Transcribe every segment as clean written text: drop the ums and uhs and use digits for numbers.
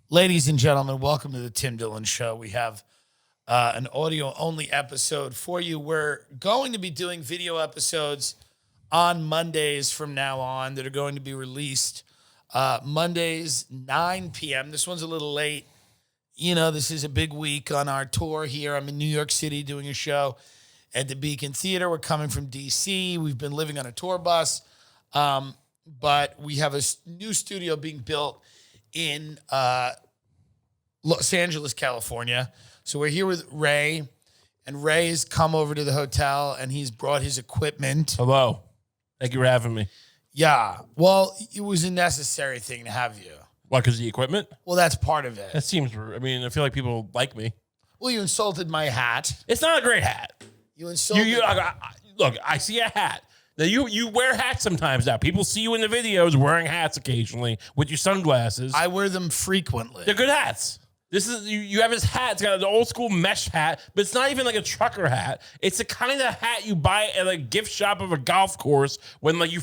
Ladies and gentlemen, welcome to the Tim Dillon Show. We have an audio-only episode for you. We're going to be doing video episodes on Mondays from now on that are going to be released Mondays, 9 p.m. This one's a little late. You know, this is a big week on our tour here. I'm in New York City doing a show at the Beacon Theater. We're coming from D.C. We've been living on a tour bus, but we have a new studio being built in Los Angeles, California. So we're here with Ray, and Ray has come over to the hotel, and he's brought his equipment. Hello. Thank you for having me. Yeah. Well, it was a necessary thing to have you. Why, because of the equipment? Well, that's part of it. That seems, I mean, I feel like people like me. Well, you insulted my hat. It's not a great hat. You insulted... Look, I see a hat. Now, you wear hats sometimes now. People see you in the videos wearing hats occasionally with your sunglasses. I wear them frequently. They're good hats. This is you have this hat. It's got an old school mesh hat, but it's not even like a trucker hat. It's the kind of hat you buy at a gift shop of a golf course when like you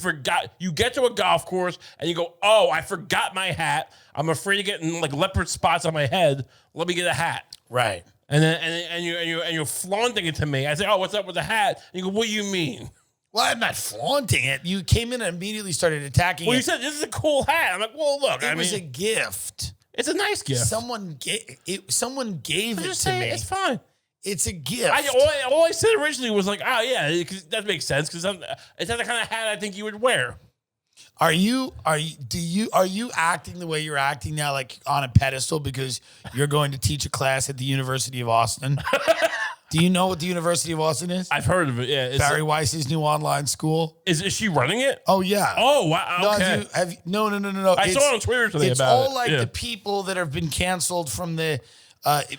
get to a golf course and you go, oh, I forgot my hat. I'm afraid of getting like leopard spots on my head. Let me get a hat. Right. And then you're flaunting it to me. I say, oh, what's up with the hat? And you go, what do you mean? Well, I'm not flaunting it. You came in and immediately started attacking it. Well, you said, this is a cool hat. I'm like, well, look. It was a gift. It's a nice gift. Someone gave it to me. It's fine. It's a gift. All I said originally was like, oh, yeah, that makes sense because it's not the kind of hat I think you would wear. Are you acting the way you're acting now, like on a pedestal because you're going to teach a class at the University of Austin? Do you know what the University of Austin is? I've heard of it. Yeah, Barry Weiss's new online school. Is she running it? Oh yeah. Oh wow. Okay. No. I saw it on Twitter today about it. It's all like the people that have been canceled from the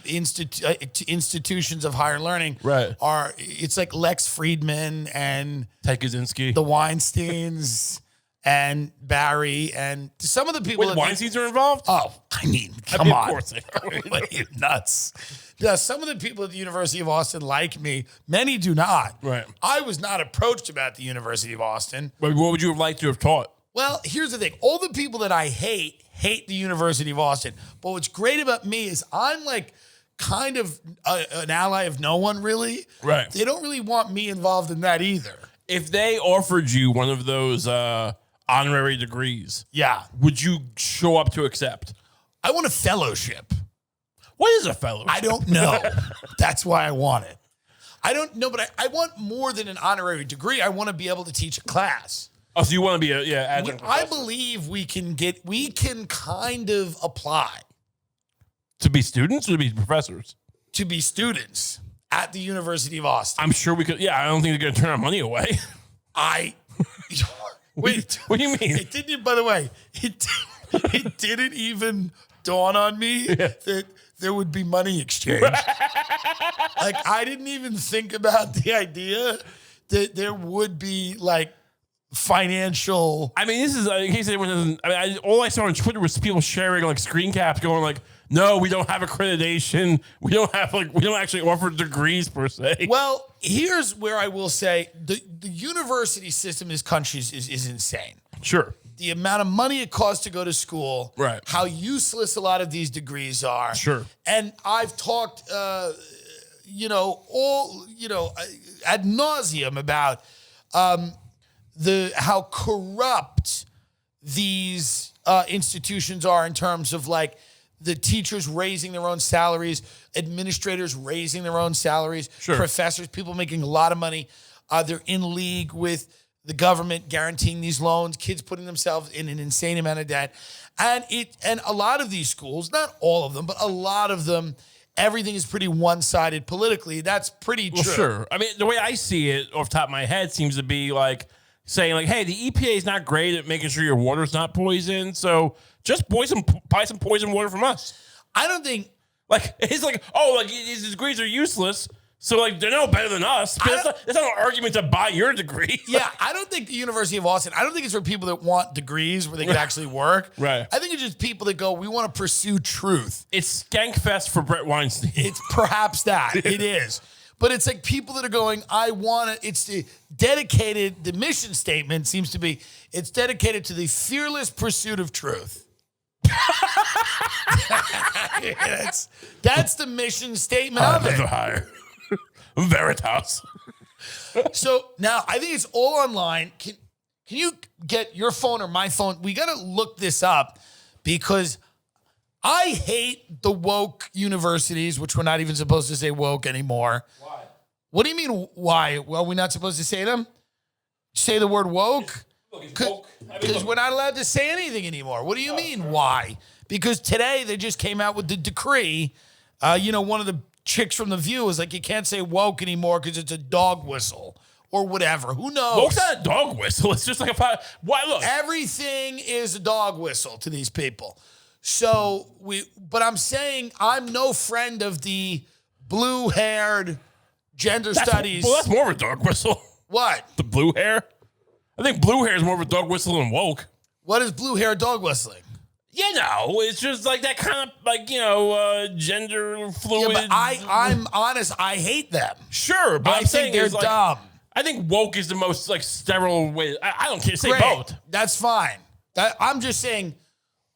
institutions of higher learning. Right. It's like Lex Friedman and Ted Kaczynski, the Weinsteins. And Barry and some of the people. Wait, Weinsteins are involved? Oh, I mean, come on. Of course they are. What are you nuts? Yeah, some of the people at the University of Austin like me. Many do not. Right. I was not approached about the University of Austin. What would you have liked to have taught? Well, here's the thing. All the people that I hate the University of Austin. But what's great about me is I'm like kind of an ally of no one, really. Right. They don't really want me involved in that either. If they offered you one of those honorary degrees, yeah, would you show up to accept? I want a fellowship. What is a fellowship? I don't know. That's why I want it. I don't know, but I want more than an honorary degree. I want to be able to teach a class. Oh, so you want to be adjunct professor? I believe we can kind of apply. To be students or to be professors? To be students at the University of Austin. I'm sure we could. Yeah, I don't think they're going to turn our money away. Wait, what do you mean? It didn't. By the way, it didn't even dawn on me that there would be money exchange. Like I didn't even think about the idea that there would be like financial. I mean, this is in case anyone doesn't. I mean, all I saw on Twitter was people sharing like screen caps, going like, "No, we don't have accreditation. We don't actually offer degrees per se." Well, here's where I will say the university system in this country is insane. Sure. The amount of money it costs to go to school, right? How useless a lot of these degrees are, sure. And I've talked, ad nauseum about how corrupt these institutions are in terms of like the teachers raising their own salaries, administrators raising their own salaries, sure. Professors, people making a lot of money. They're in league with the government guaranteeing these loans, kids putting themselves in an insane amount of debt. And a lot of these schools, not all of them, but a lot of them, everything is pretty one-sided politically. That's pretty true. Well, sure. I mean, the way I see it off the top of my head seems to be like saying like, hey, the EPA is not great at making sure your water's not poisoned, so just buy some poison water from us. I don't think... Like, it's like, oh, like these degrees are useless, so like they're no better than us. But that's not an argument to buy your degree. Yeah, I don't think the University of Austin, I don't think it's for people that want degrees where they can actually work. Right. I think it's just people that go, we want to pursue truth. It's Skankfest for Brett Weinstein. It's perhaps that. It is. But it's like people that are going, I want to, it's dedicated, the mission statement seems to be, it's dedicated to the fearless pursuit of truth. That's the mission statement of it. Higher. Veritas. So now I think it's all online. Can you get your phone or my phone? We got to look this up because I hate the woke universities, which we're not even supposed to say woke anymore. Why? What do you mean, why? Well, we're not supposed to say them? Say the word woke? Because we're not allowed to say anything anymore. What do you mean, why? Because today they just came out with the decree. One of the chicks from The View was like, you can't say woke anymore because it's a dog whistle or whatever. Who knows? Woke's not a dog whistle. It's just like why? Look, everything is a dog whistle to these people. So but I'm saying I'm no friend of the blue-haired gender studies. Well, that's more of a dog whistle. What? The blue hair? I think blue hair is more of a dog whistle than woke. What is blue hair dog whistling? It's just like that kind of gender fluid. Yeah, but I'm honest. I hate them. Sure, but I think they're dumb. I think woke is the most sterile way. I don't care. Say Great. both. That's fine. I'm just saying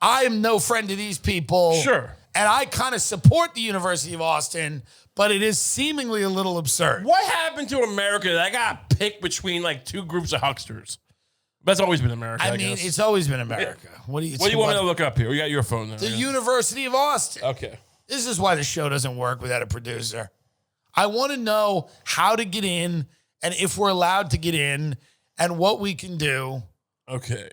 I am no friend to these people. Sure. And I kind of support the University of Austin, but it is seemingly a little absurd. What happened to America that I got picked between two groups of hucksters? That's always been America. I mean, guess. it's always been America. What do you want me to look up here? We got your phone there. The University of Austin. Okay. This is why the show doesn't work without a producer. I want to know how to get in and if we're allowed to get in and what we can do. Okay.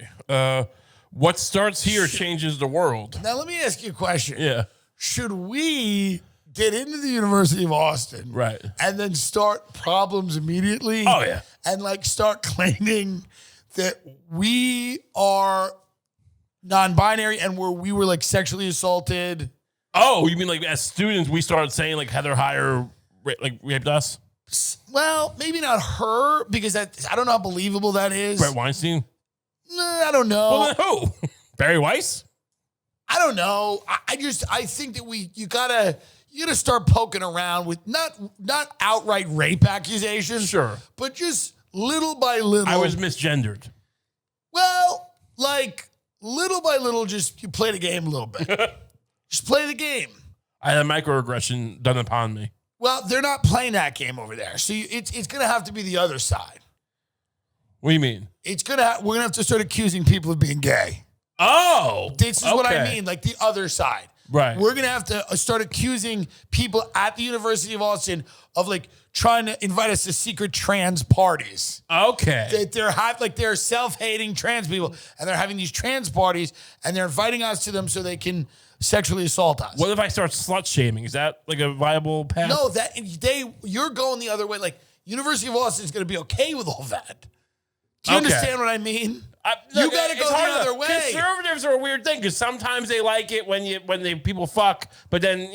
What starts here changes the world. Now, let me ask you a question. Yeah. Should we get into the University of Austin, right, and then start problems immediately? Oh, yeah. And start claiming that we are non-binary and we were sexually assaulted. Oh, you mean as students we started saying Heather Heyer raped us? Well, maybe not her because I don't know how believable that is. Brett Weinstein? I don't know. Well, then who? Barry Weiss? I don't know. I think that you gotta start poking around with not outright rape accusations. Sure. But just little by little. I was misgendered. Well, little by little, just you play the game a little bit. Just play the game. I had a microaggression done upon me. Well, they're not playing that game over there. So it's going to have to be the other side. What do you mean? We're going to have to start accusing people of being gay. Oh. This is what I mean, the other side. Right. We're going to have to start accusing people at the University of Austin of trying to invite us to secret trans parties. Okay. That they're self-hating trans people and they're having these trans parties and they're inviting us to them so they can sexually assault us. What if I start slut shaming? Is that a viable path? No, you're going the other way. University of Austin is going to be okay with all that. Do you understand what I mean? You got to go the other way. Conservatives are a weird thing because sometimes they like it when people fuck, but then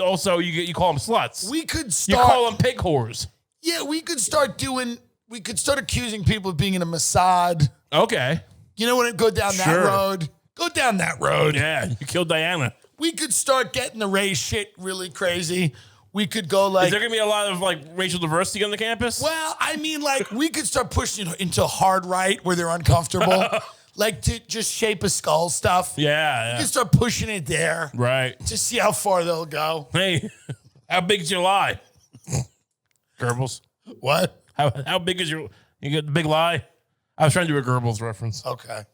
also you call them sluts. We could you call them pig whores. Yeah, we could start accusing people of being in a Mossad. Okay. You know when it go down that road? Go down that road. Yeah, you killed Diana. We could start getting the race shit really crazy. We could go Is there going to be a lot of racial diversity on the campus? Well, I mean we could start pushing into hard right where they're uncomfortable. To just shape a skull stuff. Yeah. We can start pushing it there. Right. To see how far they'll go. Hey, how big's your lie? Goebbels. What? How big is you got the big lie? I was trying to do a Goebbels reference. Okay.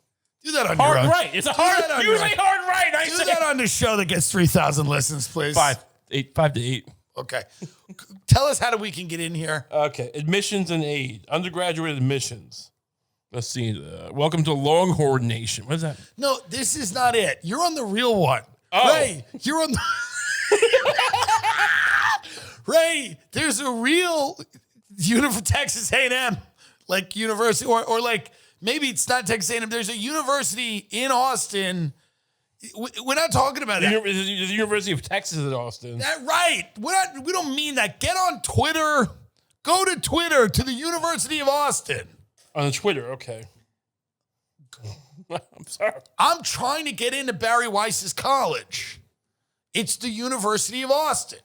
Do that on hard your own. Right. It's a hard, usually hard right. Do that on the show that gets 3,000 listens, please. 5 to 8. Okay. Tell us how we can get in here. Okay. Admissions and aid. Undergraduate admissions. Let's see. Welcome to Longhorn Nation. What is that? No, this is not it. You're on the real one. Oh. Ray, you're on the... Ray, there's a real Texas A&M, university, or maybe it's not Texas A&M. There's a university in Austin. We're not talking about that. The University of Texas at Austin. That right. We don't mean that. Get on Twitter. Go to Twitter to the University of Austin. On Twitter, okay. I'm sorry. I'm trying to get into Barry Weiss's college. It's the University of Austin.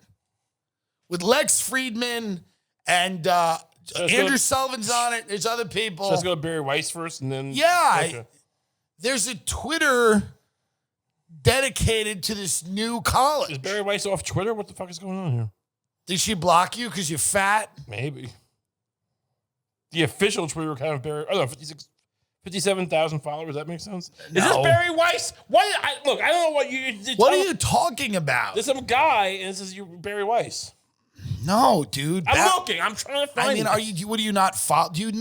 With Lex Friedman and Andrew Sullivan's on it. There's other people. So let's go to Barry Weiss first and then... Yeah. Okay. There's a Twitter... dedicated to this new college. Is Barry Weiss off Twitter? What the fuck is going on here? Did she block you because you're fat? Maybe. The official Twitter account of Barry, 57,000 followers. That makes sense. No. Is this Barry Weiss? Look, I don't know what you. What are you talking about? There's some guy, and it says you're Barry Weiss. No, dude. I'm looking. I'm trying to find. I mean, what do you not follow? Do you?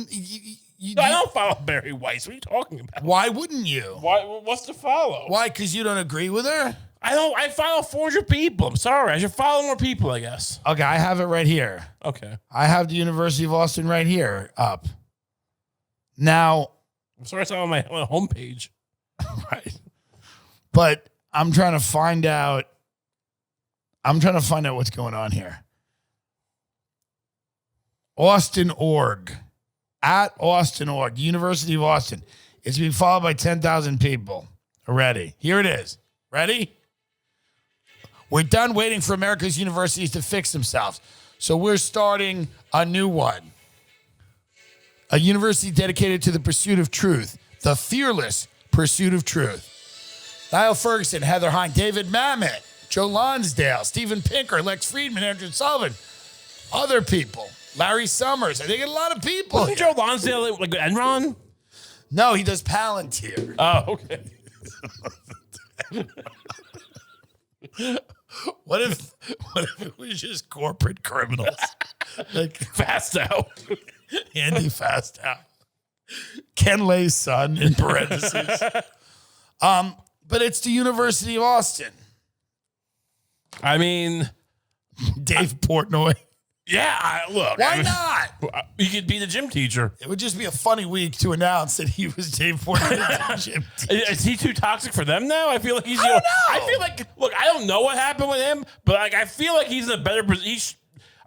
No, I don't follow Barry Weiss. What are you talking about? Why wouldn't you? What's to follow? Why? Because you don't agree with her? I follow 400 people. I'm sorry. I should follow more people, I guess. Okay, I have it right here. Okay. I have the University of Austin right here up. Now. I'm sorry, it's not on my homepage. Right. But I'm trying to find out. What's going on here. Austin.org. At Austin.org. University of Austin. It's being followed by 10,000 people already. Here it is. Ready? We're done waiting for America's universities to fix themselves. So we're starting a new one. A university dedicated to the pursuit of truth. The fearless pursuit of truth. Niall Ferguson, Heather Hine, David Mamet, Joe Lonsdale, Steven Pinker, Lex Friedman, Andrew Sullivan. Other people. Larry Summers. I think a lot of people. Wasn't Joe Lonsdale like Enron? No, he does Palantir. Oh, okay. What if it was just corporate criminals? Like Fast out. Andy Fastow. Ken Lay's son in parentheses. But it's the University of Austin. I mean, Dave Portnoy. Yeah, look. Why not? You could be the gym teacher. It would just be a funny week to announce that he was Dave Portnoy's gym teacher. Is he too toxic for them now? I feel like he's. I don't know. I feel like. Look, I don't know what happened with him, but like I feel like he's in a better position.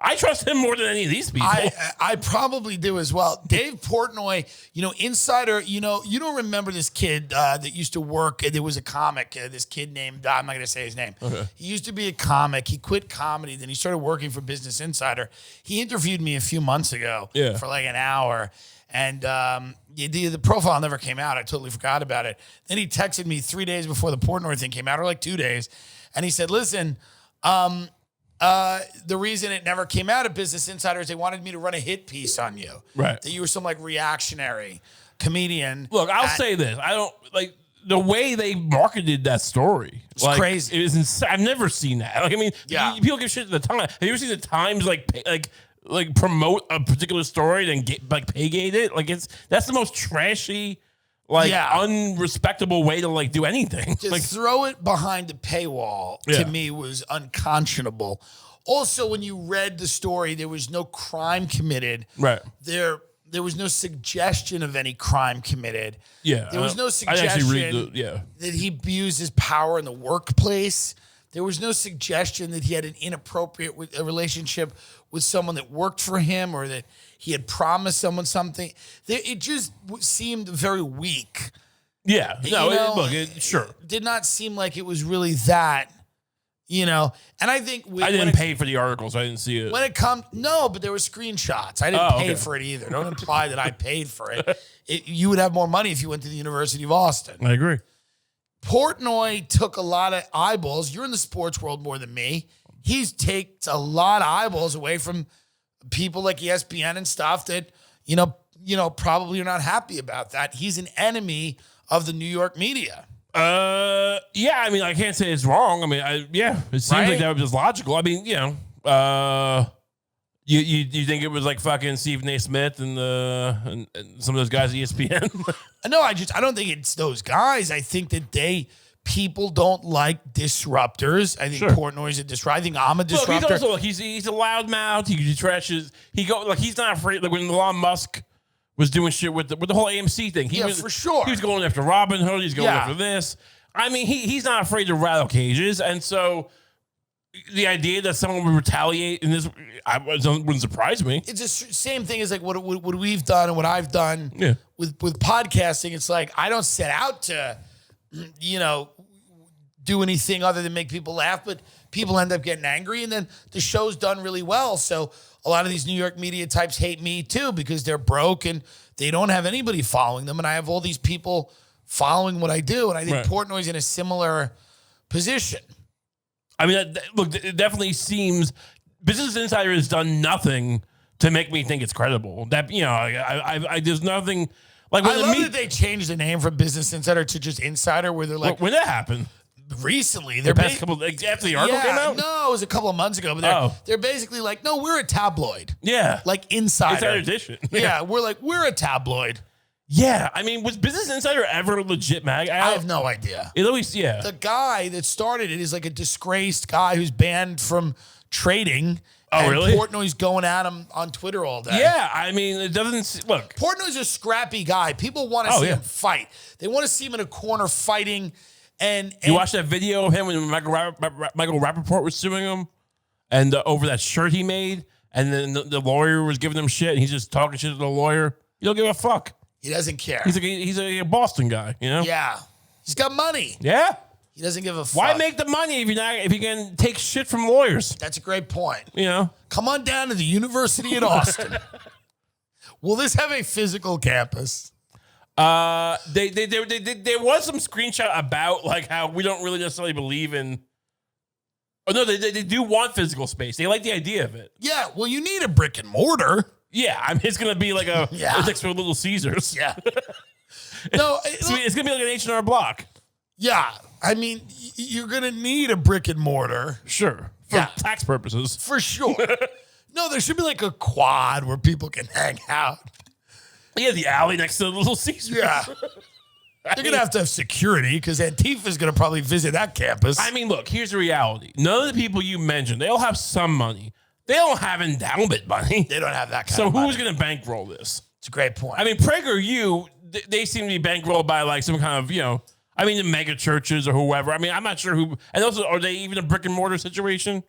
I trust him more than any of these people. I probably do as well. Dave Portnoy, insider, you don't remember this kid that used to work, there was a comic, this kid named, I'm not going to say his name. Okay. He used to be a comic. He quit comedy. Then he started working for Business Insider. He interviewed me a few months ago for like an hour. And the profile never came out. I totally forgot about it. Then he texted me 3 days before the Portnoy thing came out, or like 2 days. And he said, listen, the reason it never came out at Business Insider is they wanted me to run a hit piece on you. Right. That you were some like reactionary comedian. Look, I'll say this. I don't like the way they marketed that story. It's crazy. It was insane. I've never seen that. Like, I mean, people give shit to the Times. Have you ever seen the Times like promote a particular story and paygate it? Like that's the most trashy, unrespectable way to like do anything. Just throw it behind the paywall to me was unconscionable. Also, when you read the story, there was no crime committed. Right. There was no suggestion of any crime committed. Yeah. There was no suggestion that he abused his power in the workplace. There was no suggestion that he had an inappropriate relationship with someone that worked for him or that he had promised someone something. It just seemed very weak. Yeah. No, sure. It did not seem like it was really that, And I think... I didn't pay for the article, so I didn't see it. When it comes... No, but there were screenshots. I didn't pay for it either. Don't imply that I paid for it. You would have more money if you went to the University of Austin. I agree. Portnoy took a lot of eyeballs. You're in the sports world more than me. He's takes a lot of eyeballs away from people like ESPN and stuff that, probably are not happy about that. He's an enemy of the New York media. Yeah, I mean, I can't say it's wrong. I mean, it seems like that was just logical. I mean, you think it was like fucking Stephen A. Smith and some of those guys at ESPN? No, I don't think it's those guys. I think that people don't like disruptors. I think Portnoy's a disruptor. I think I'm a disruptor. He's a loudmouth. He trashes. He's not afraid. Like when Elon Musk was doing shit with the whole AMC thing. For sure. He was going after Robin Hood. He's going after this. I mean, he's not afraid to rattle cages. And so the idea that someone would retaliate in this wouldn't surprise me. It's the same thing as like what we've done and what I've done with podcasting. It's like I don't set out to, do anything other than make people laugh, but people end up getting angry, and then the show's done really well. So a lot of these New York media types hate me too because they're broke and they don't have anybody following them, and I have all these people following what I do, and I think Portnoy's in a similar position. I mean, look, it definitely seems Business Insider has done nothing to make me think it's credible. That, you know, I there's nothing like. I love that they changed the name from Business Insider to just Insider, where they're like, when that happened. Recently, the past couple, like, after the article came out. No, it was a couple of months ago. But they're basically like, no, we're a tabloid. Yeah, like Insider. Insider Edition. Yeah, we're a tabloid. Yeah, I mean, was Business Insider ever a legit mag? I have no idea. It always, the guy that started it is like a disgraced guy who's banned from trading. Oh, really? Portnoy's going at him on Twitter all day. Yeah, I mean, it doesn't look. Portnoy's a scrappy guy. People want to see him fight. They want to see him in a corner fighting. And you watched that video of him when Michael Rappaport was suing him, and over that shirt he made, and then the lawyer was giving him shit, and he's just talking shit to the lawyer. You don't give a fuck. He doesn't care. He's a Boston guy, you know? Yeah. He's got money. Yeah. He doesn't give a fuck. Why make the money if you can take shit from lawyers? That's a great point. You know? Come on down to the University in Austin. Will this have a physical campus? There was some screenshot about like how we don't really necessarily believe in. Oh no, they do want physical space. They like the idea of it. Yeah, well, you need a brick and mortar. Yeah, I mean it's gonna be like it's like for Little Caesars. Yeah. No, it's gonna be like an H&R Block. Yeah, I mean you're gonna need a brick and mortar. Sure, for tax purposes, for sure. No, there should be like a quad where people can hang out. Yeah, the alley next to the Little Caesars. Yeah. They're going to have security because Antifa's going to probably visit that campus. I mean, look, here's the reality. None of the people you mentioned, they all have some money. They don't have endowment money. They don't have that kind of money. So who's going to bankroll this? It's a great point. I mean, PragerU, they seem to be bankrolled by like some kind of, you know, I mean, the mega churches or whoever. I mean, I'm not sure who. And also, are they even a brick and mortar situation?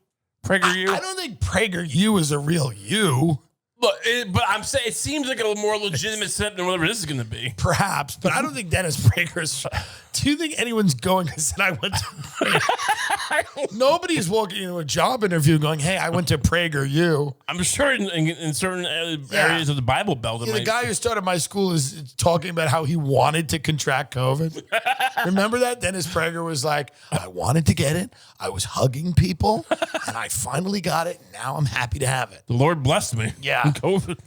PragerU? I don't think PragerU is a real U. Look, but I'm saying it seems like a more legitimate setup than whatever this is going to be. Perhaps, but I don't think Dennis Prager's. Do you think anyone's going and said, I went to Prager? Nobody's walking into a job interview going, hey, I went to PragerU. I'm sure in certain areas of the Bible Belt. The guy who started my school is talking about how he wanted to contract COVID. Remember that? Dennis Prager was like, I wanted to get it. I was hugging people, and I finally got it. Now I'm happy to have it. The Lord blessed me. Yeah. COVID.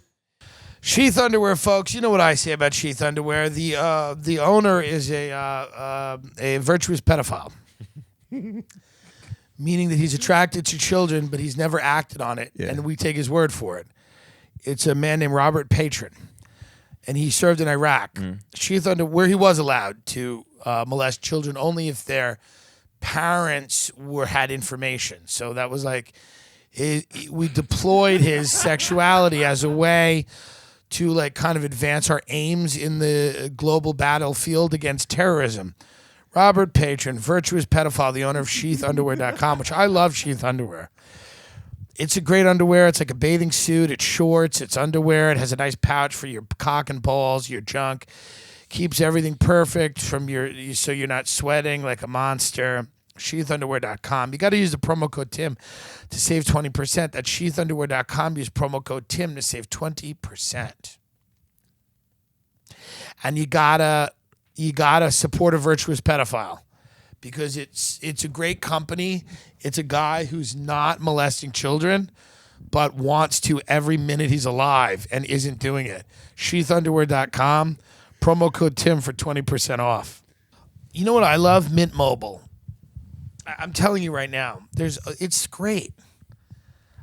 Sheath underwear, folks. You know what I say about sheath underwear. The owner is a virtuous pedophile, meaning that he's attracted to children, but he's never acted on it, and we take his word for it. It's a man named Robert Patron, and he served in Iraq. Sheath underwear, he was allowed to molest children only if their parents had information. So that was like we deployed his sexuality as a way to like kind of advance our aims in the global battlefield against terrorism. Robert Patron, virtuous pedophile, the owner of sheathunderwear.com, which I love Sheath Underwear. It's a great underwear. It's like a bathing suit. It's shorts. It's underwear. It has a nice pouch for your cock and balls, your junk. Keeps everything perfect from so you're not sweating like a monster. Sheathunderwear.com. You got to use the promo code TIM to save 20%. That's sheathunderwear.com. Use promo code TIM to save 20%. And you gotta support a virtuous pedophile because it's a great company. It's a guy who's not molesting children, but wants to every minute he's alive and isn't doing it. Sheathunderwear.com. Promo code TIM for 20% off. You know what I love? Mint Mobile. I'm telling you right now, it's great.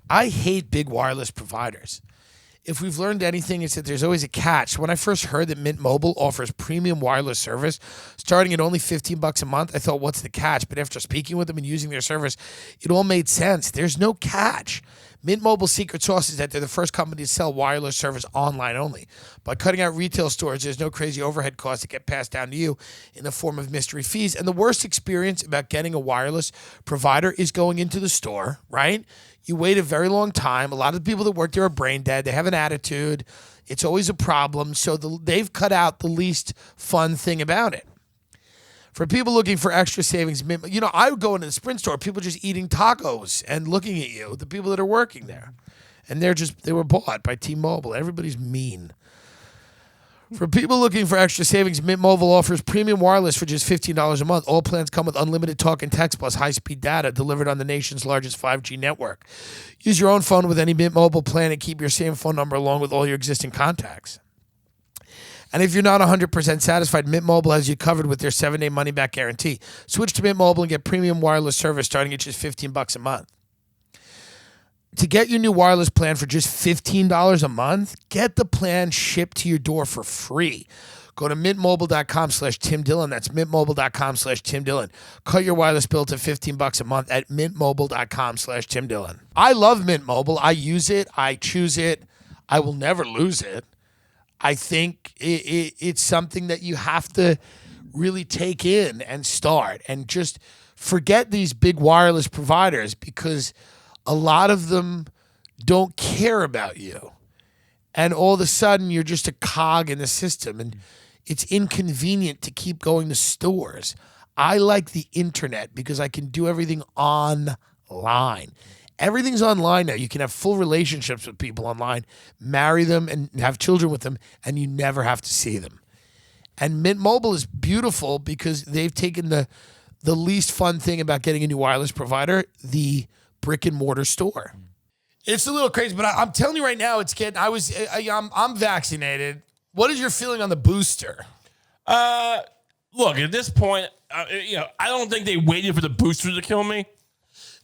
I hate big wireless providers. If we've learned anything, it's that there's always a catch. When I first heard that Mint Mobile offers premium wireless service starting at only $15 a month, I thought, what's the catch? But after speaking with them and using their service, it all made sense. There's no catch. Mint Mobile's secret sauce is that they're the first company to sell wireless service online only. By cutting out retail stores, there's no crazy overhead costs that get passed down to you in the form of mystery fees. And the worst experience about getting a wireless provider is going into the store, right? You wait a very long time. A lot of the people that work there are brain dead. They have an attitude. It's always a problem. So they've cut out the least fun thing about it. For people looking for extra savings, you know, I would go into the Sprint store, people just eating tacos and looking at you, the people that are working there. And they were bought by T-Mobile. Everybody's mean. For people looking for extra savings, Mint Mobile offers premium wireless for just $15 a month. All plans come with unlimited talk and text plus high-speed data delivered on the nation's largest 5G network. Use your own phone with any Mint Mobile plan and keep your same phone number along with all your existing contacts. And if you're not 100% satisfied, Mint Mobile has you covered with their 7-day money-back guarantee. Switch to Mint Mobile and get premium wireless service starting at just $15 a month. To get your new wireless plan for just $15 a month, get the plan shipped to your door for free. Go to mintmobile.com/TimDillon. That's mintmobile.com/TimDillon. Cut your wireless bill to $15 a month at mintmobile.com/TimDillon. I love Mint Mobile. I use it. I choose it. I will never lose it. I think it's something that you have to really take in and start and just forget these big wireless providers because a lot of them don't care about you. And all of a sudden, you're just a cog in the system. And it's inconvenient to keep going to stores. I like the internet because I can do everything online. Everything's online now. You can have full relationships with people online, marry them, and have children with them, and you never have to see them. And Mint Mobile is beautiful because they've taken the least fun thing about getting a new wireless provider, the brick and mortar store. It's a little crazy, but I'm telling you right now, it's getting. I'm vaccinated. What is your feeling on the booster? Look, at this point, I don't think they waited for the booster to kill me.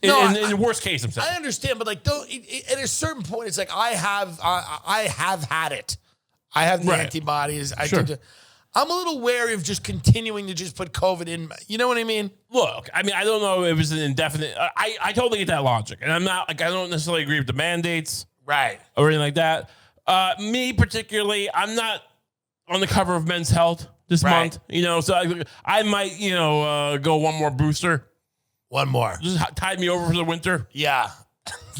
In the worst case, I'm saying. I understand, but like, at a certain point, it's like I have had it. I have the antibodies. I'm a little wary of just continuing to just put COVID in. You know what I mean? Look, I don't know if it's an indefinite. I totally get that logic, and I'm not like I don't necessarily agree with the mandates, right, or anything like that. Me particularly, I'm not on the cover of Men's Health this month. So I might go one more booster. One more. Just tide me over for the winter. Yeah.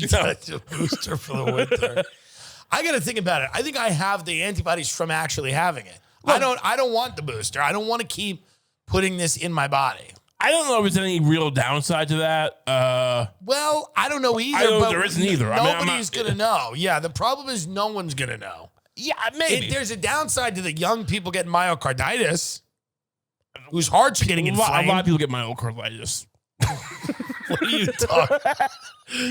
That's a booster for the winter. I got to think about it. I think I have the antibodies from actually having it. Look, I don't want the booster. I don't want to keep putting this in my body. I don't know if there's any real downside to that. Well, I don't know either. I don't know there isn't either. Nobody's going to know. Yeah, the problem is no one's going to know. Yeah, maybe. There's a downside to the young people getting myocarditis, whose heart's getting inflamed. A lot of people get myocarditis. What are you talking?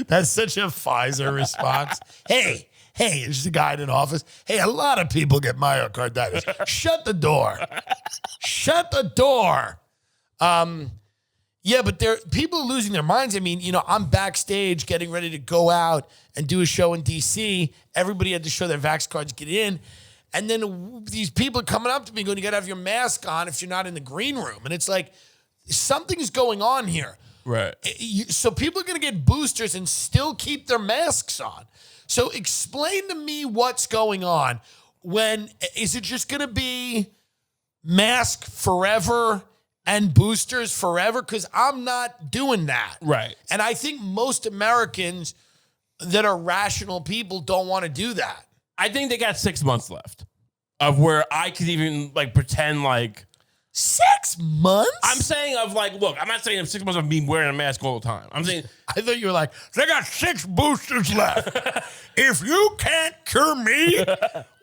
That's such a Pfizer response. Hey, it's the guy in an office. Hey, a lot of people get myocarditis. Shut the door. Shut the door. Yeah, but people are losing their minds. I mean, I'm backstage getting ready to go out and do a show in D.C. Everybody had to show their vax cards, get in. And then these people are coming up to me going, you got to have your mask on if you're not in the green room. And it's like, something's going on here. Right. So people are going to get boosters and still keep their masks on. So explain to me what's going on. Is it just going to be mask forever and boosters forever? Because I'm not doing that. Right. And I think most Americans that are rational people don't want to do that. I think they got 6 months left of where I could even pretend like 6 months? I'm saying look, I'm not saying 6 months of me wearing a mask all the time. I'm saying I thought you were like, they got 6 boosters left. If you can't cure me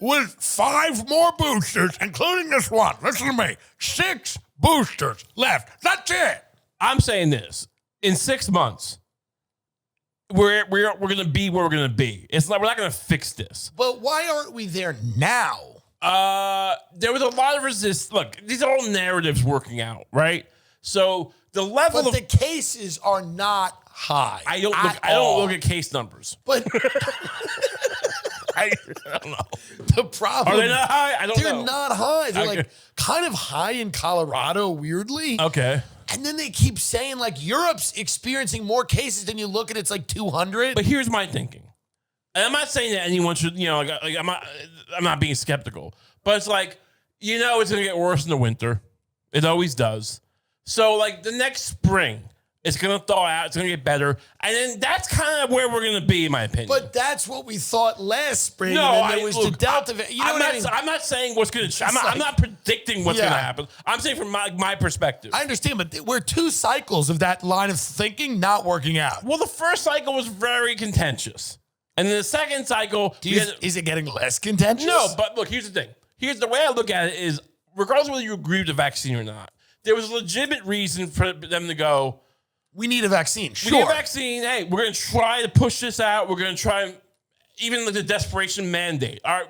with 5 more boosters, including this one, listen to me, 6 boosters left. That's it. I'm saying this. In 6 months, we're gonna be where we're gonna be. It's like we're not gonna fix this. But why aren't we there now? There was a lot of resistance. Look, these are all narratives working out, right? So the level of the cases are not high. I don't look at case numbers. But I don't know. The problem are they not high? I don't know. They're not high. They're kind of high in Colorado, weirdly. Okay. And then they keep saying Europe's experiencing more cases than you look at. It's 200. But here's my thinking. And I'm not saying that anyone should, I'm not being skeptical, but it's it's going to get worse in the winter. It always does. So the next spring, it's going to thaw out. It's going to get better. And then that's kind of where we're going to be, in my opinion. But that's what we thought last spring. No, and then there was the Delta. I'm not saying what's going to, I'm not predicting what's going to happen. I'm saying from my perspective. I understand, but we're 2 cycles of that line of thinking not working out. Well, the first cycle was very contentious. And then the second cycle... Is it getting less contentious? No, but look, here's the thing. here's the way I look at it is, regardless of whether you agree with the vaccine or not, there was a legitimate reason for them to go, we need a vaccine. Sure. We need a vaccine. Hey, we're going to try to push this out. We're going to try, even like the desperation mandate. All right,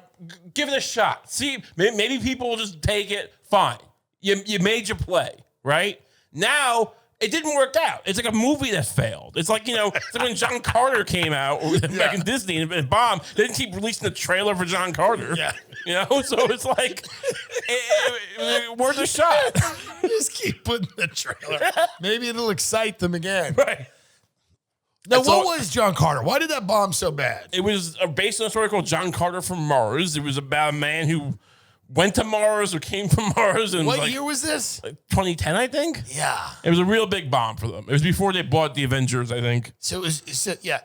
give it a shot. See, maybe people will just take it. Fine. You made your play, right? Now, it didn't work out. It's like a movie that failed. It's like, it's like when John Carter came out back in Disney and bombed. They didn't keep releasing the trailer for John Carter. Yeah. So it's like, worth a shot. Just keep putting the trailer. Maybe it'll excite them again. Right. Now, what was John Carter? Why did that bomb so bad? It was based on a story called John Carter from Mars. It was about a man who went to Mars or came from Mars. And what year was this? 2010, I think. Yeah. It was a real big bomb for them. It was before they bought the Avengers, I think. So it was, yeah.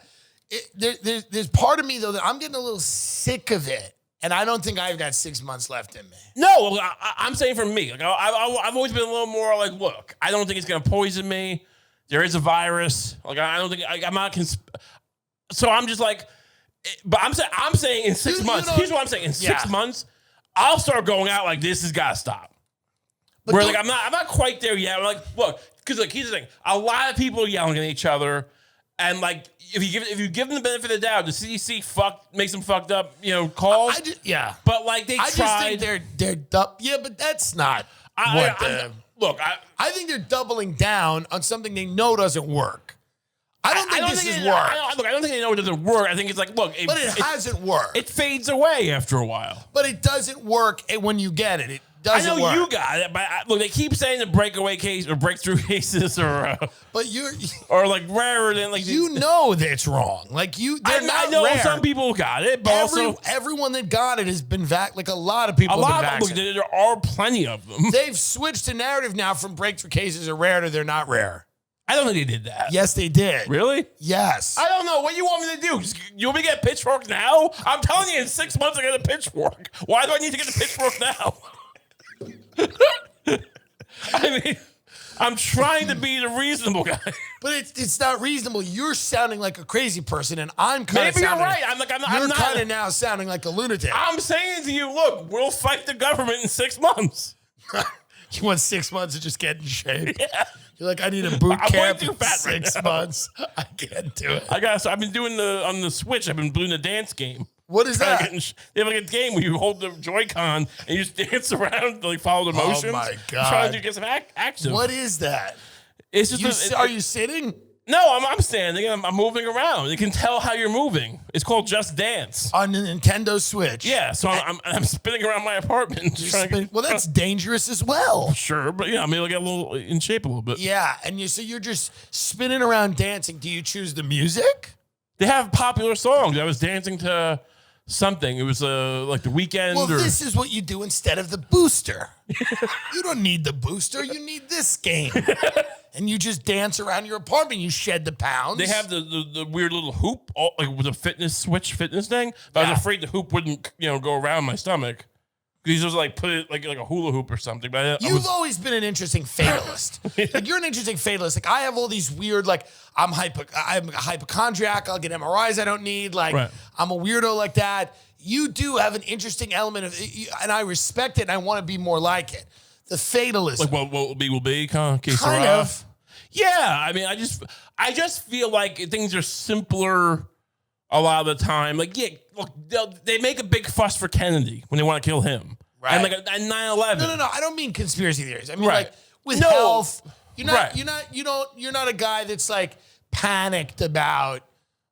There's part of me, though, that I'm getting a little sick of it. And I don't think I've got 6 months left in me. No, I'm saying for me. Like I've always been a little more like, look, I don't think it's going to poison me. There is a virus. Like I don't think I'm not. So I'm just like, but I'm saying in 6 months. Here's what I'm saying: in 6 months, I'll start going out like this has got to stop. But where like I'm not quite there yet. I'm like, look, because like here's the thing: a lot of people are yelling at each other, and like if you give them the benefit of the doubt, the CDC makes them fucked up, calls. But like they tried. I just think they're dumb. Yeah, but that's not Look, I think they're doubling down on something they know doesn't work. I don't think this has worked. I don't think they know it doesn't work. I think it's like, look. But it hasn't worked. It fades away after a while. But it doesn't work when you get it. It doesn't work. I know you got it, but look, they keep saying the breakaway case or breakthrough cases or or like rarer than like that it's wrong. Like they're not I know rare. Some people got it, but everyone that got it has been like a lot of people. There are plenty of them. They've switched the narrative now from breakthrough cases are rare to they're not rare. I don't think they did that. Yes, they did. Really? Yes. I don't know. What do you want me to do? You want me to get a pitchfork now? I'm telling you, in 6 months I get a pitchfork. Why do I need to get a pitchfork now? I mean, I'm trying to be the reasonable guy. But it's not reasonable. You're sounding like a crazy person, and I'm kind of maybe you're right. I'm kind of now sounding like a lunatic. I'm saying to you, look, we'll fight the government in 6 months. You want 6 months to just get in shape? Yeah. You're like, I need a boot camp in 6 months. I can't do it. I've been doing on the Switch. I've been doing the dance game. What is that? They have like a game where you hold the Joy-Con and you just dance around, like follow the motions. Oh my God. Trying to get some action. What is that? It's just are you sitting? No, I'm standing and I'm moving around. You can tell how you're moving. It's called Just Dance. On the Nintendo Switch. Yeah, so I'm spinning around my apartment. Well, that's dangerous as well. Sure, but yeah, maybe I'll get a little in shape a little bit. Yeah, and you're just spinning around dancing. Do you choose the music? They have popular songs. I was dancing to something. It was like The Weeknd. Well, this is what you do instead of the booster. You don't need the booster. You need this game. And you just dance around your apartment. You shed the pounds. They have the weird little hoop, like with a fitness thing. But I was afraid the hoop wouldn't, go around my stomach. Because just like put it like a hula hoop or something. But You've always been an interesting fatalist. Like you're an interesting fatalist. Like I have all these weird, like I'm a hypochondriac. I'll get MRIs I don't need. Like I'm a weirdo like that. You do have an interesting element of, and I respect it. And I want to be more like it. The fatalism. Like what will be, kind of. Yeah, I mean, I just feel like things are simpler a lot of the time. Like, yeah, look, they make a big fuss for Kennedy when they want to kill him. Right. And like at 9/11. No. I don't mean conspiracy theories. I mean like with health. You're not a guy that's like panicked about.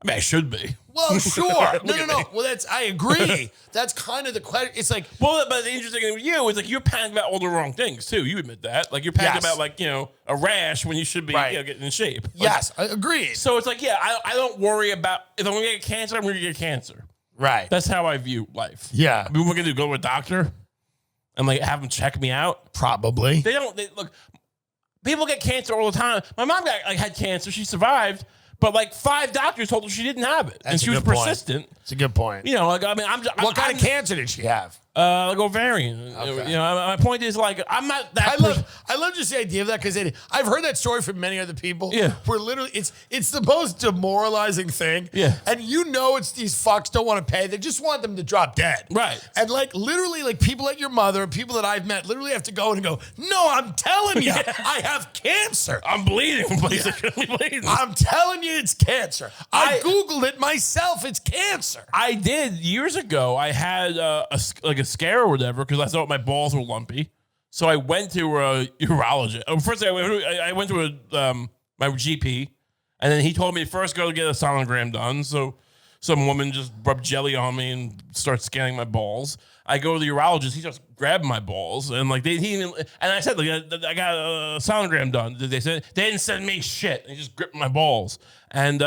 I mean, I should be. Well, sure. No. Well, I agree. That's kind of the question. It's like, but the interesting thing with you is like you're panicked about all the wrong things too. You admit that. Like you're panicked about like a rash when you should be getting in shape. Like, yes, I agree. So it's like I don't worry about if I'm gonna get cancer. I'm gonna get cancer. Right. That's how I view life. Yeah. I mean, we're gonna go to a doctor and like have them check me out. Probably. They don't. Look. People get cancer all the time. My mom had cancer. She survived. But like 5 doctors told her she didn't have it, and she was persistent. It's a good point. What kind of cancer did she have? Like ovarian. Okay. You know, my point is like I'm not that. I love just the idea of that because I've heard that story from many other people. Yeah. Where literally it's the most demoralizing thing. Yeah. And it's these fucks don't want to pay. They just want them to drop dead. Right. And like literally like people like your mother, people that I've met literally have to go and go, no, I'm telling you, I have cancer. I'm bleeding from places I shouldn't be bleeding. I'm telling you, it's cancer. I Googled it myself. It's cancer. I did years ago. I had a scare or whatever because I thought my balls were lumpy. So I went to a urologist. First, I went to my GP, and then he told me to first go get a sonogram done. So some woman just rubbed jelly on me and started scanning my balls. I go to the urologist. He just grabbed my balls and like and I said, like, I got a sonogram done. They said they didn't send me shit. They just gripped my balls. And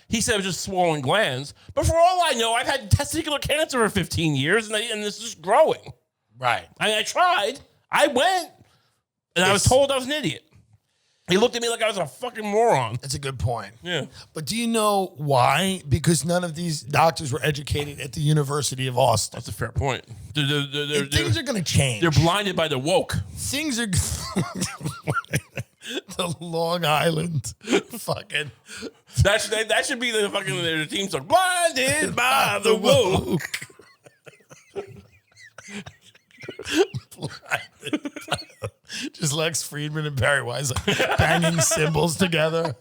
he said it was just swollen glands. But for all I know, I've had testicular cancer for 15 years, and it's just growing. Right. I tried. I went, and I was told I was an idiot. He looked at me like I was a fucking moron. That's a good point. Yeah. But do you know why? Because none of these doctors were educated at the University of Austin. That's a fair point. Things are going to change. They're blinded by the woke. Things are... the Long Island fucking... That should be the fucking their team song. Blinded by the woke. Just Lex Friedman and Barry Wise like banging cymbals together.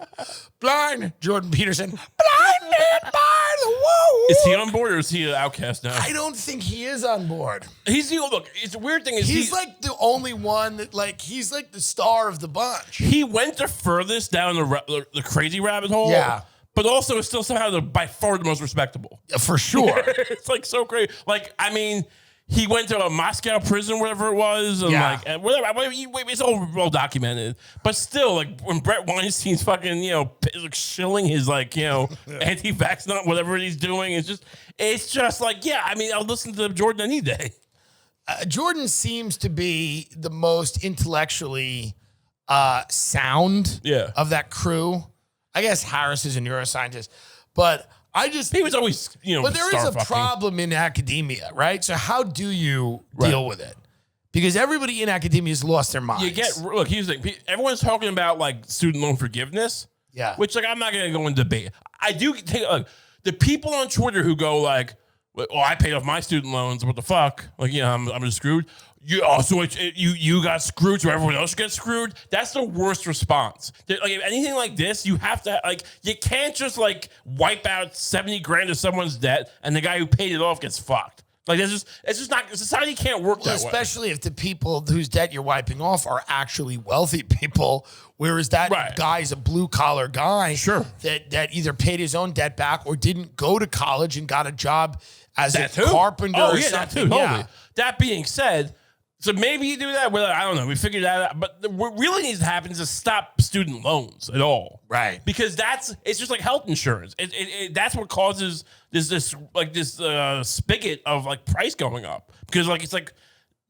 Blind Jordan Peterson. Blinded by the woke. Is he on board or is he an outcast now? I don't think he is on board. Look, it's a weird thing. He's like the only one that he's like the star of the bunch. He went the furthest down the crazy rabbit hole. Yeah. But also is still somehow by far the most respectable. Yeah, for sure. It's like so crazy. Like, I mean, he went to a Moscow prison, whatever it was, and whatever. It's all well documented. But still, like when Brett Weinstein's fucking, like shilling his anti-vax nut, whatever he's doing, it's just like, yeah. I mean, I'll listen to Jordan any day. Jordan seems to be the most intellectually sound of that crew. I guess Harris is a neuroscientist, but he was always, but there is a problem in academia, right? So how do you deal with it? Because everybody in academia has lost their minds. Here's the thing. Everyone's talking about like student loan forgiveness. Yeah. Which like I'm not going to go into debate. I do take the people on Twitter who go like, "Oh, I paid off my student loans. What the fuck? Like, I'm just screwed." You got screwed, so everyone else gets screwed. That's the worst response. Like if anything like this, you have to you can't just like wipe out 70 grand of someone's debt and the guy who paid it off gets fucked. Like it's just not, society can't work that way. Especially if the people whose debt you're wiping off are actually wealthy people, whereas that guy's a blue collar guy, that either paid his own debt back or didn't go to college and got a job as a carpenter or something. Totally. That being said. So maybe you do that. Well, I don't know. We figured that out. But what really needs to happen is to stop student loans at all. Right. Because it's just like health insurance. That's what causes this spigot of like price going up. Because like it's like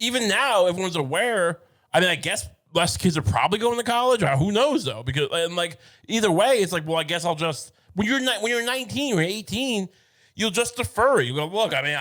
even now everyone's aware. I mean, I guess less kids are probably going to college. Or who knows though? Because and like either way, it's like, well, I guess I'll just when you're 19 or 18, you'll just defer. You go, look. I mean,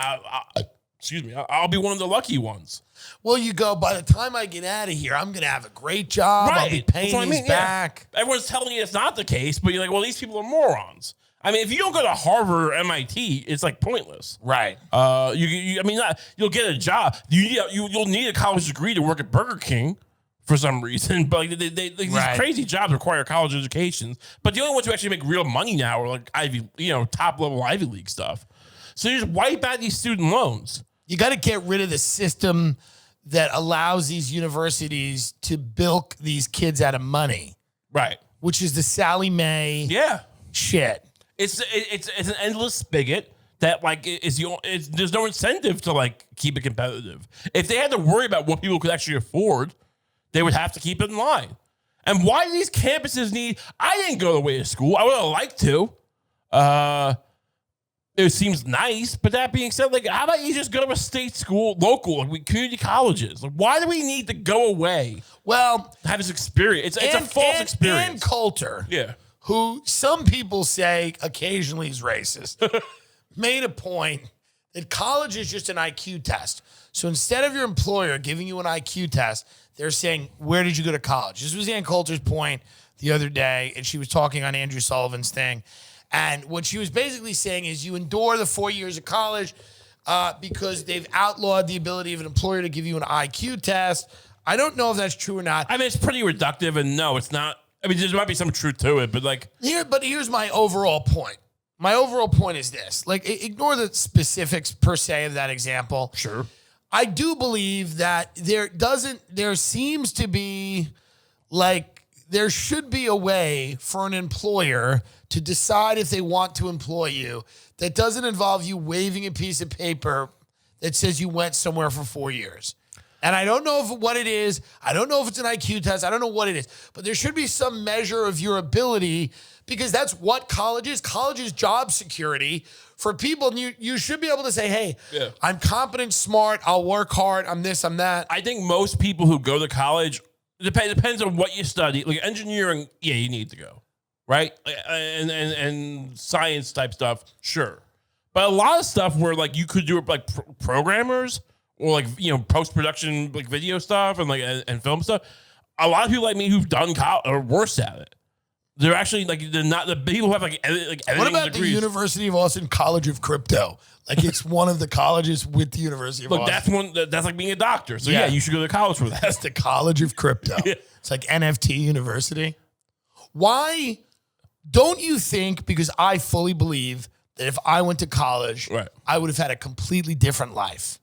I'll be one of the lucky ones. Well, you go, by the time I get out of here, I'm going to have a great job. I'll be paying these back. Yeah. Everyone's telling you it's not the case, but you're like, well, these people are morons. I mean, if you don't go to Harvard or MIT, it's like pointless. Right. You'll get a job. You'll need a college degree to work at Burger King for some reason. But like, these crazy jobs require college educations. But the only ones who actually make real money now are like top level Ivy League stuff. So you just wipe out these student loans. You got to get rid of the system that allows these universities to bilk these kids out of money. Right. Which is the Sally Mae shit. It's an endless spigot that like there's no incentive to like keep it competitive. If they had to worry about what people could actually afford, they would have to keep it in line. And why do these campuses need... I didn't go the way of school. I would have liked to. It seems nice, but that being said, like, how about you just go to a state school, local, like community colleges? Like, why do we need to go away? Well, have this experience. It's a false experience. And Coulter, who some people say occasionally is racist, made a point that college is just an IQ test. So instead of your employer giving you an IQ test, they're saying, where did you go to college? This was Ann Coulter's point the other day, and she was talking on Andrew Sullivan's thing. And what she was basically saying is you endure the 4 years of college because they've outlawed the ability of an employer to give you an IQ test. I don't know if that's true or not. I mean, it's pretty reductive, and no, it's not. I mean, there might be some truth to it, but like... Here's my overall point. My overall point is this. Like, ignore the specifics per se of that example. Sure. I do believe that there seems to be, like, there should be a way for an employer to decide if they want to employ you that doesn't involve you waving a piece of paper that says you went somewhere for 4 years. And I don't know what it is. I don't know if it's an IQ test. I don't know what it is. But there should be some measure of your ability, because that's what college is. College is job security for people. And you should be able to say, hey, I'm competent, smart, I'll work hard, I'm this, I'm that. I think most people who go to college, depends on what you study. Like engineering, yeah, you need to go, right? And science type stuff, sure. But a lot of stuff where like you could do it like programmers, or like, you know, post-production, like video stuff and like and film stuff. A lot of people like me who've done college are worse at it. They're actually like, they're not the people who have like editing What about degrees. the University of Austin College of Crypto? Like, it's one of the colleges with the University of Austin. That's like being a doctor. So yeah, you should go to college for that. That's the College of Crypto. Yeah. It's like NFT University. Why don't you think, because I fully believe that if I went to college, I would have had a completely different life.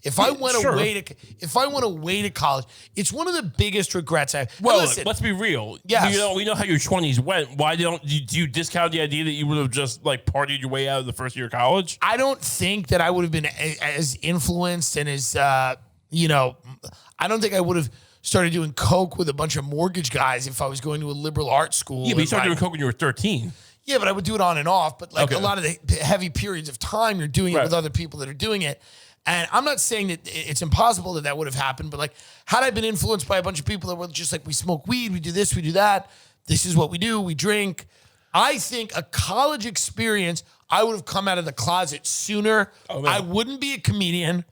If I went away to college, it's one of the biggest regrets I have. Well, listen, let's be real. Yes. We know how your 20s went. Why do you discount the idea that you would have just like partied your way out of the first year of college? I don't think that I would have been as influenced and as, I don't think I would have started doing coke with a bunch of mortgage guys if I was going to a liberal arts school. Yeah, but you started doing coke when you were 13. Yeah, but I would do it on and off. But like a lot of the heavy periods of time, you're doing it with other people that are doing it. And I'm not saying that it's impossible that would have happened, but like, had I been influenced by a bunch of people that were just like, we smoke weed, we do this, we do that, this is what we do, we drink. I think a college experience, I would have come out of the closet sooner. I wouldn't be a comedian.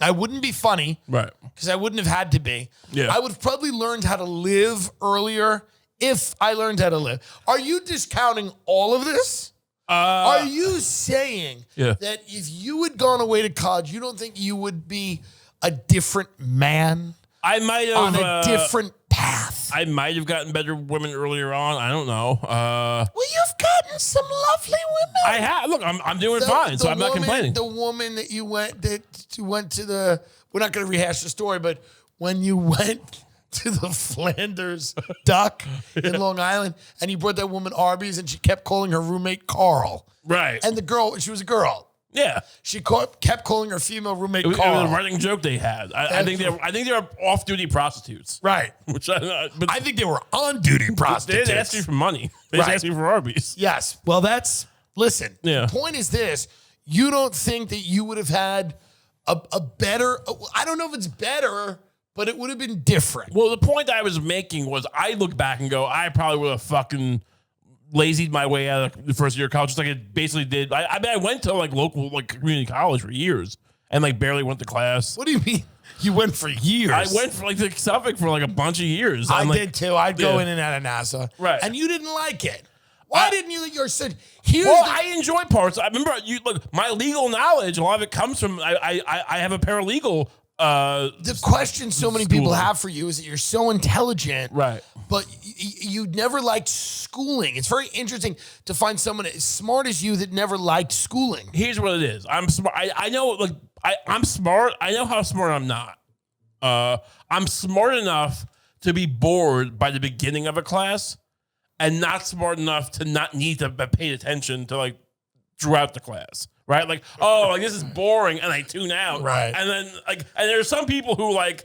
I wouldn't be funny. Right. Because I wouldn't have had to be. Yeah. I would have probably learned how to live earlier if I learned how to live. Are you discounting all of this? Are you saying that if you had gone away to college, you don't think you would be a different man? I might have on a different path. I might have gotten better women earlier on. I don't know. Well, you've gotten some lovely women. I have. Look, I'm doing fine, so I'm not complaining. The woman that you went to the. We're not going to rehash the story, but when you went to the Flanders Duck in Long Island, and you brought that woman Arby's, and she kept calling her roommate Carl. Right. And the girl, she was a girl. Yeah. She kept calling her female roommate Carl. It was a running joke they had. I think they were off-duty prostitutes. Right. But I think they were on-duty prostitutes. They didn't ask you for money. They just asked you for Arby's. Yes. Well, listen, the point is this. You don't think that you would have had a better, I don't know if it's better, but it would have been different. Well, the point I was making was I look back and go, I probably would have fucking lazied my way out of the first year of college, just like it basically did. I mean, I went to like local like community college for years and like barely went to class. What do you mean? You went for years? I went for like to Suffolk for like a bunch of years. I did too. I'd go in and out of NASA. Right. And you didn't like it. Why didn't you? You're said I enjoy parts. I remember my legal knowledge. A lot of it comes from I have a paralegal. The question so many people have for you is that you're so intelligent, right? But you never liked schooling. It's very interesting to find someone as smart as you that never liked schooling. Here's what it is. I'm smart. I know, I'm smart. I know how smart I'm not. I'm smart enough to be bored by the beginning of a class, and not smart enough to not need to pay attention to like throughout the class. Right? Like, this is boring, and I tune out. Right. And then, and there's some people who, when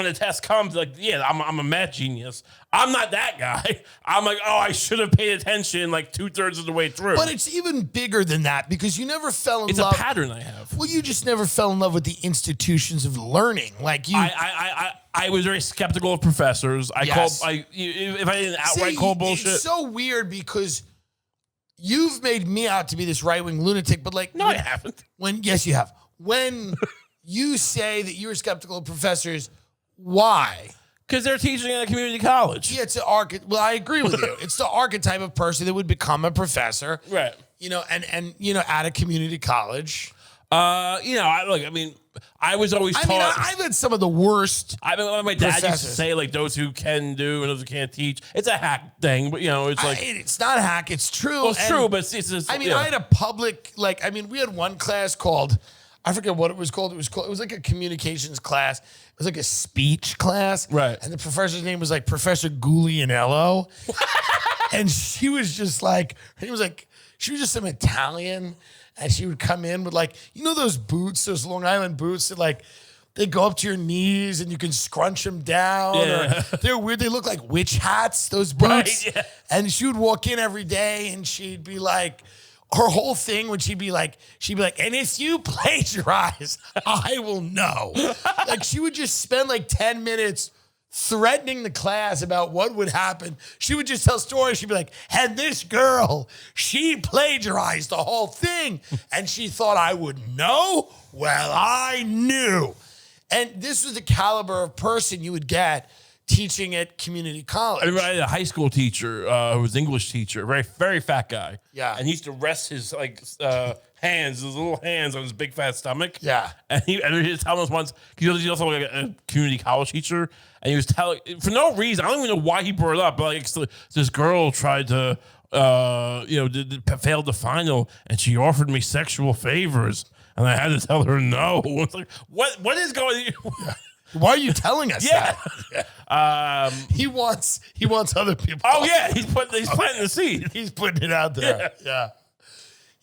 the test comes, I'm a math genius. I'm not that guy. I'm like, I should have paid attention 2/3 of the way through. But it's even bigger than that because you never fell in love. It's a pattern I have. Well, you just never fell in love with the institutions of learning. I was very skeptical of professors. If I didn't outright call bullshit. It's so weird because you've made me out to be this right-wing lunatic, but like, No, I haven't. Yes, you have. When you say that you're skeptical of professors, why? Because they're teaching at a community college. Yeah, well, I agree with you. It's the archetype of person that would become a professor. Right. You know, and you know, at a community college. I was always taught. I've had some of the worst. My dad used to say, like, those who can do and those who can't teach. It's a hack thing, but, it's like. It's not a hack. It's true. Well, it's true, but it's just. I had a public, we had one class called, I forget what it was called. It was like a communications class. It was like a speech class. Right. And the professor's name was like Professor Guglielmo. And she was just like, she was just some Italian. And she would come in with those boots, those Long Island boots that they go up to your knees and you can scrunch them down. Yeah. Or they're weird. They look like witch hats, those boots. Right, yeah. And she would walk in every day and she'd be like, her whole thing would she'd be like, and if you plagiarize, I will know. She would just spend 10 minutes threatening the class about what would happen. She would just tell stories. She'd be like, and this girl, she plagiarized the whole thing. And she thought I would know? Well, I knew. And this was the caliber of person you would get teaching at community college. I had a high school teacher who was an English teacher, very, very fat guy. Yeah. And he used to rest his his little hands on his big fat stomach. Yeah. And he was telling us once, because he's also a community college teacher, and he was telling, for no reason, I don't even know why he brought it up, but this girl tried to, failed the final, and she offered me sexual favors, and I had to tell her no. It's like, what is going on? Why are you telling us that? Yeah. He wants other people. Oh yeah, he's planting the seed. He's putting it out there.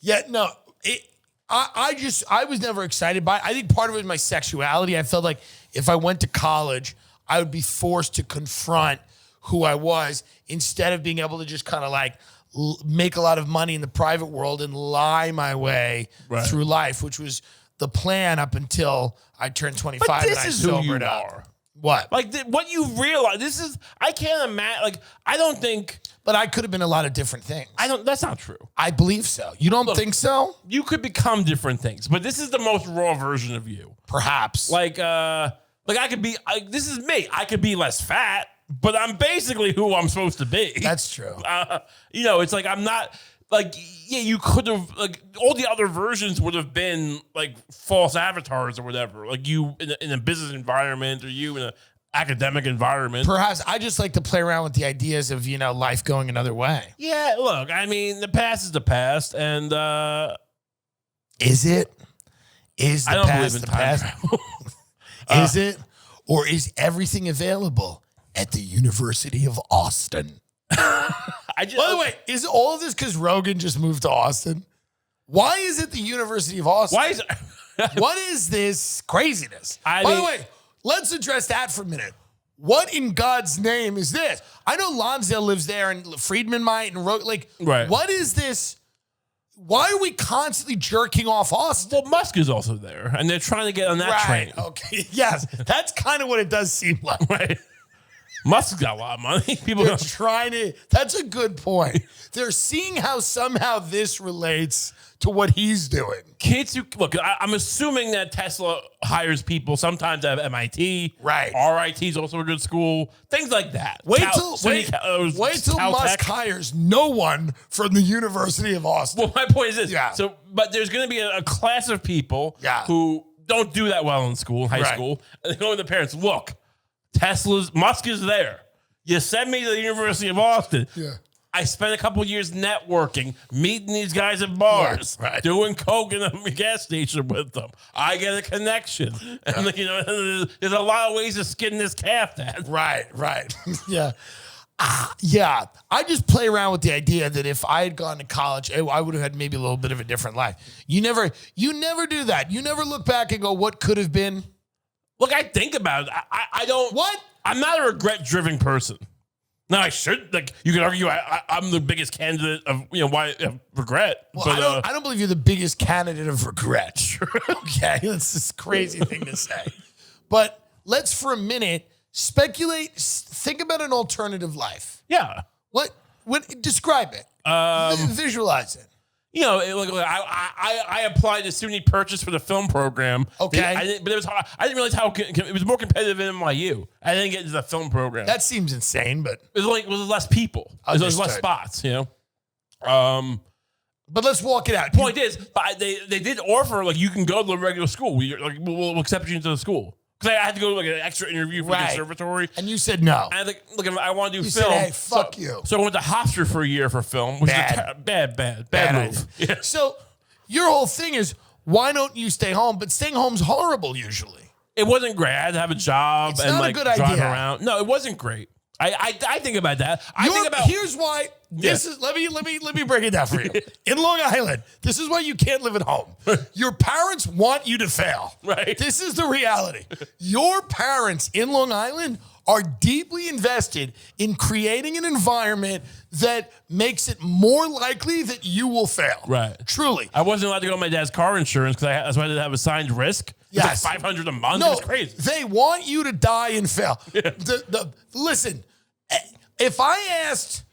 Yeah. No. I was never excited by it. I think part of it was my sexuality. I felt like if I went to college, I would be forced to confront who I was instead of being able to just kind of make a lot of money in the private world and lie my way through life, which was the plan up until I turned 25 and I sobered up. What? What you realize, I can't imagine, I don't think. But I could have been a lot of different things. That's not true. I believe so. You don't think so? You could become different things, but this is the most raw version of you. Perhaps. I could be, this is me. I could be less fat, but I'm basically who I'm supposed to be. That's true. It's like, I'm not, you could have, all the other versions would have been false avatars or whatever. You in a business environment or you in an academic environment. Perhaps I just like to play around with the ideas of, life going another way. Yeah, look, the past is the past, and is it? Is the I don't past believe in the time past? travel. Is it? Or is everything available at the University of Austin? By the way, is all of this because Rogan just moved to Austin? Why is it the University of Austin? Why is What is this craziness? By the way, let's address that for a minute. What in God's name is this? I know Lonsdale lives there and Friedman might and Rogan. Right. What is this? Why are we constantly jerking off Austin? Well, Musk is also there, and they're trying to get on that train. Okay. Yes. That's kind of what it does seem like. Right. Musk's got a lot of money. They're trying to. That's a good point. They're seeing how somehow this relates to what he's doing. Kids who look, I'm assuming that Tesla hires people sometimes at MIT. Right. RIT is also a good school. Things like that. Wait till Musk hires no one from the University of Austin. Well, my point is this. Yeah. But there's going to be a class of people who don't do that well in school, high school, and they go to their parents. Look, Musk is there. You send me to the University of Austin. Yeah. I spent a couple of years networking, meeting these guys at bars, doing coke in a gas station with them. I get a connection. And, there's a lot of ways to skin this cat, Dad. Right. Yeah. Yeah. I just play around with the idea that if I had gone to college, I would have had maybe a little bit of a different life. You never do that. You never look back and go, what could have been? Look, I think about it. I don't. What? I'm not a regret-driven person. No, I should. You could argue I'm the biggest candidate of regret. Well, but, I don't believe you're the biggest candidate of regret. Okay, that's this crazy thing to say. But let's for a minute speculate. Think about an alternative life. Yeah. What Describe it. Visualize it. You know, I applied to SUNY purchase for the film program. Okay. But it was hard. I didn't realize how it was more competitive than NYU. I didn't get into the film program. That seems insane, but it was less people. There was less spots, you know. But let's walk it out. Point is, they did offer like you can go to the regular school. We'll accept you into the school. Because I had to go to like an extra interview for the conservatory. And you said no. And I think, look, I want to do you film. Said, hey, fuck you. So I went to Hofstra for a year for film, which is a bad move. Yeah. So your whole thing is, why don't you stay home? But staying home's horrible usually. It wasn't great. I had to have a job and like drive around. No, it wasn't great. I think about that. Here's why. This is let me break it down for you. In Long Island, this is why you can't live at home. Your parents want you to fail. Right. This is the reality. Your parents in Long Island are deeply invested in creating an environment that makes it more likely that you will fail. Right. Truly. I wasn't allowed to go on my dad's car insurance because that's why I didn't have assigned risk. Yes. Like $500 a month. No, it's crazy. They want you to die and fail. Yeah. Listen, if I asked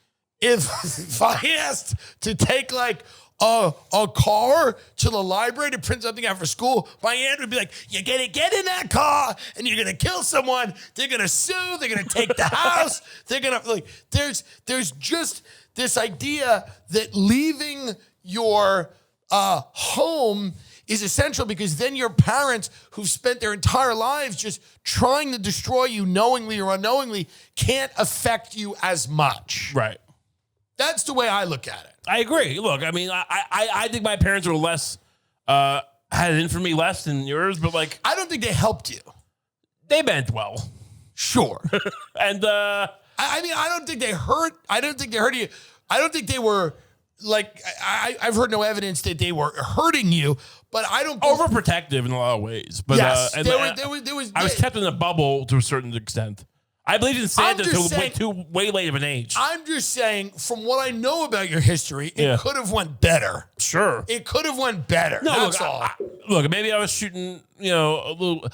to take like a car to the library to print something out for school, my aunt would be like, you're going to get in that car and you're going to kill someone. They're going to sue. They're going to take the house. They're going to like, there's just this idea that leaving your home is essential because then your parents who've spent their entire lives just trying to destroy you knowingly or unknowingly can't affect you as much. Right. That's the way I look at it. I agree. Look, I mean, I think my parents were less, had it in for me less than yours, but like. I don't think they helped you. They meant well. Sure. And, I mean, I don't think they hurt you. I don't think they were like, I've heard no evidence that they were hurting you, but I don't. Overprotective in a lot of ways. But, yes. I was kept in a bubble to a certain extent. I believed in Santa until way late of an age. I'm just saying, from what I know about your history, it could have went better. Sure. It could have went better. No, that's all. Look, maybe I was shooting, a little.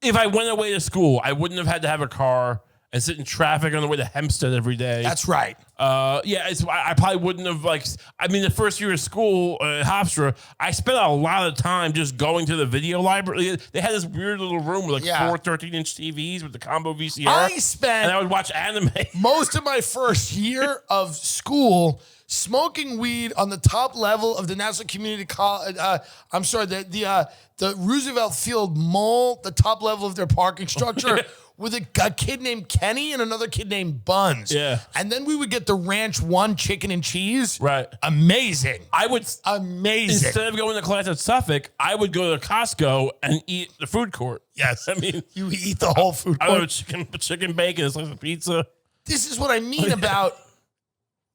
If I went away to school, I wouldn't have had to have a car and sit in traffic on the way to Hempstead every day. That's right. I probably wouldn't have the first year of school at Hofstra, I spent a lot of time just going to the video library. They had this weird little room with 4 13-inch TVs with the combo VCR. And I would watch anime. Most of my first year of school smoking weed on the top level of the National Community College. The Roosevelt Field Mall, the top level of their parking structure. With a kid named Kenny and another kid named Buns. Yeah. And then we would get the Ranch 1 chicken and cheese. Right. Amazing. Amazing. Instead of going to class at Suffolk, I would go to Costco and eat the food court. Yes. I mean, you eat the whole food court. I would chicken bacon, a slice of pizza. This is what I mean about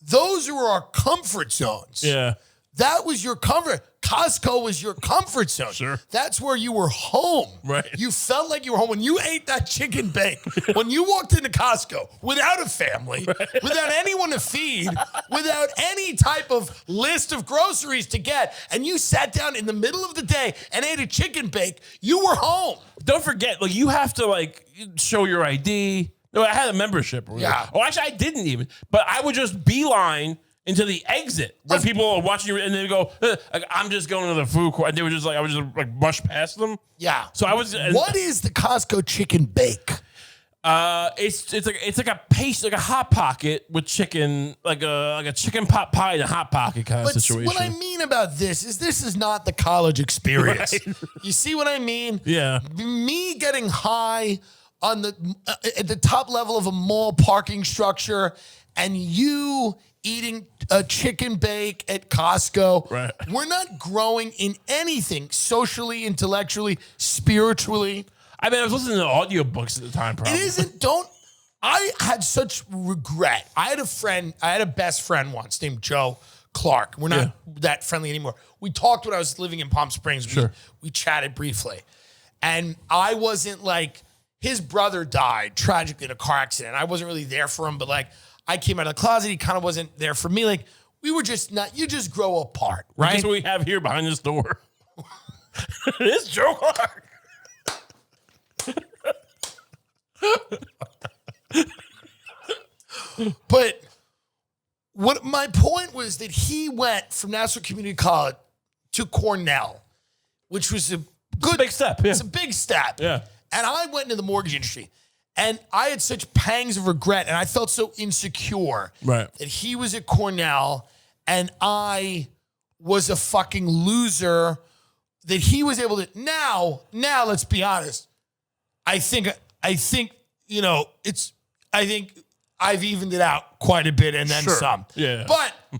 those who are our comfort zones. Yeah. That was your comfort. Costco was your comfort zone. Sure. That's where you were home. Right. You felt like you were home. When you ate that chicken bake, when you walked into Costco without a family, without anyone to feed, without any type of list of groceries to get, and you sat down in the middle of the day and ate a chicken bake, you were home. Don't forget, you have to show your ID. No, I had a membership. Yeah. Oh, actually, I didn't even. But I would just beeline into the exit when people are watching you and they go, I'm just going to the food court. And they were just I would just brush past them. Yeah. So I was. What is the Costco chicken bake? It's like a paste, like a hot pocket with chicken, like a chicken pot pie in a hot pocket kind of situation. What I mean about this is not the college experience. Right. You see what I mean? Yeah. Me getting high on at the top level of a mall parking structure, and you eating a chicken bake at Costco. Right. We're not growing in anything socially, intellectually, spiritually. I mean, I was listening to audiobooks at the time, probably. It isn't, I had such regret. I had a best friend once named Joe Clark. We're not that friendly anymore. We talked when I was living in Palm Springs. Sure. We chatted briefly. And I wasn't his brother died tragically in a car accident. I wasn't really there for him, but I came out of the closet. He kind of wasn't there for me. We were just not, you just grow apart, right? That's what we have here behind this door. It's Joe Clark. But what my point was that he went from Nassau Community College to Cornell, which was a big step. Yeah. It's a big step. Yeah. And I went into the mortgage industry, and I had such pangs of regret, and I felt so insecure Right. that he was at Cornell and I was a fucking loser, that he was able to. Now, let's be honest. I think, you know, I think I've evened it out quite a bit and then some. Yeah.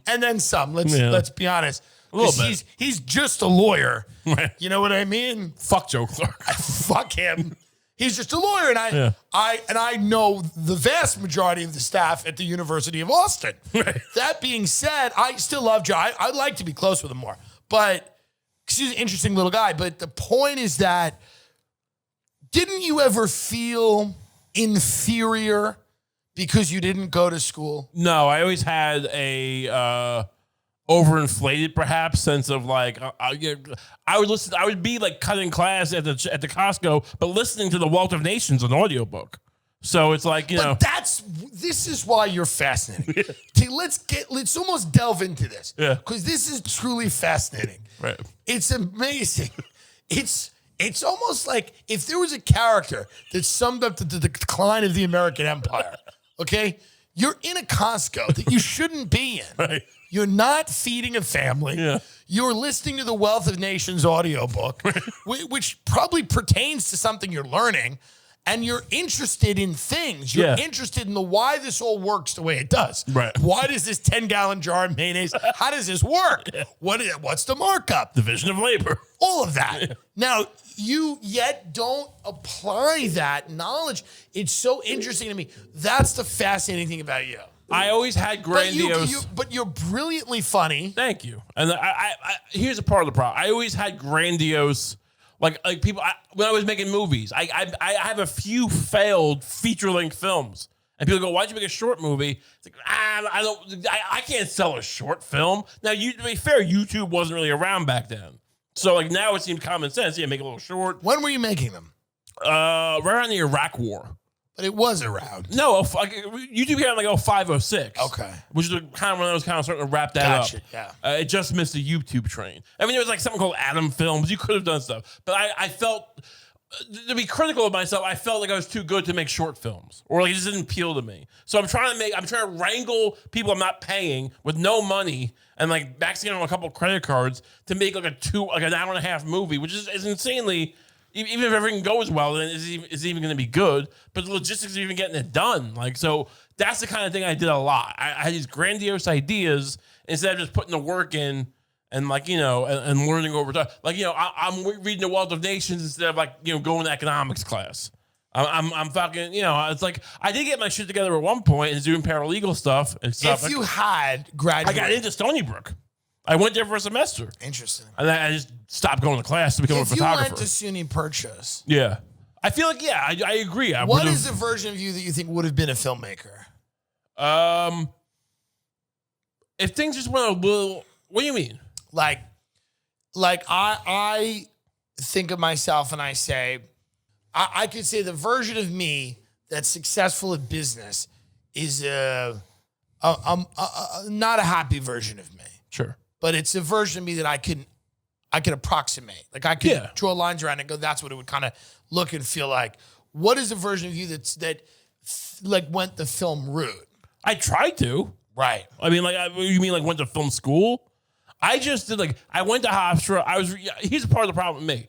And then some. Let's be honest. A little bit. He's just a lawyer. Right. You know what I mean? Fuck Joe Clark. Fuck him. He's just a lawyer, and I know the vast majority of the staff at the University of Austin. Right. That being said, I still love Joe. I'd like to be close with him more, but because he's an interesting little guy. But the point is that, didn't you ever feel inferior because you didn't go to school? No, I always had a overinflated, perhaps, sense of like I would be like cutting class at the Costco, but listening to the Wealth of Nations on audiobook. So it's like, you know, this is why you're fascinating. Let's almost delve into this. Yeah. Because this is truly fascinating. Right. It's amazing. It's almost like if there was a character that summed up the decline of the American empire, okay? You're in a Costco that you shouldn't be in. Right. You're not feeding a family. Yeah. You're listening to the Wealth of Nations audiobook, which probably pertains to something you're learning, and you're interested in things. You're interested in why this all works the way it does. Right. Why does this 10-gallon jar of mayonnaise, how does this work? What's the markup? Division of labor. All of that. Yeah. Now, you yet don't apply that knowledge. It's so interesting to me. That's the fascinating thing about you. I always had grandiose. But you're brilliantly funny. Thank you. And I here's a part of the problem. I always had grandiose, like people. When I was making movies, I have a few failed feature-length films, and people go, "Why'd you make a short movie?" It's like I can't sell a short film. Now, to be fair, YouTube wasn't really around back then, so like now it seems common sense. Yeah, make a little short. When were you making them? Right around the Iraq War. But it was around. No, YouTube came out like 05, 06. Okay. Which is kind of when I was kind of starting to wrap that up. Yeah. It just missed the YouTube train. I mean, there was like something called Adam Films. You could have done stuff. But I felt, to be critical of myself, I felt like I was too good to make short films. Or like it just didn't appeal to me. So I'm trying to wrangle people I'm not paying with no money and like maxing out on a couple of credit cards to make like an hour and a half movie, which is insanely... Even if everything goes well, then it's even going to be good. But the logistics of even getting it done. Like, so that's the kind of thing I did a lot. I had these grandiose ideas instead of just putting the work in and like, you know, and learning over time. Like, you know, I'm reading the Wealth of Nations instead of like, you know, going to economics class. I'm fucking, you know, it's like, I did get my shit together at one point and doing paralegal stuff and stuff. If you had graduated. I got into Stony Brook. I went there for a semester. Interesting. And then I just stopped going to class to become a photographer. If you went to SUNY Purchase. Yeah. I feel like, yeah, I agree. What is the version of you that you think would have been a filmmaker? If things just went a little, what do you mean? Like I think of myself and I say, I could say the version of me that's successful at business is not a happy version of me. Sure. But it's a version of me that I can approximate. Like I could draw lines around and go, that's what it would kind of look and feel like. What is a version of you that went the film route? I tried to. Right. I mean, like, you mean like went to film school? I just did I went to Hofstra. Here's part of the problem with me.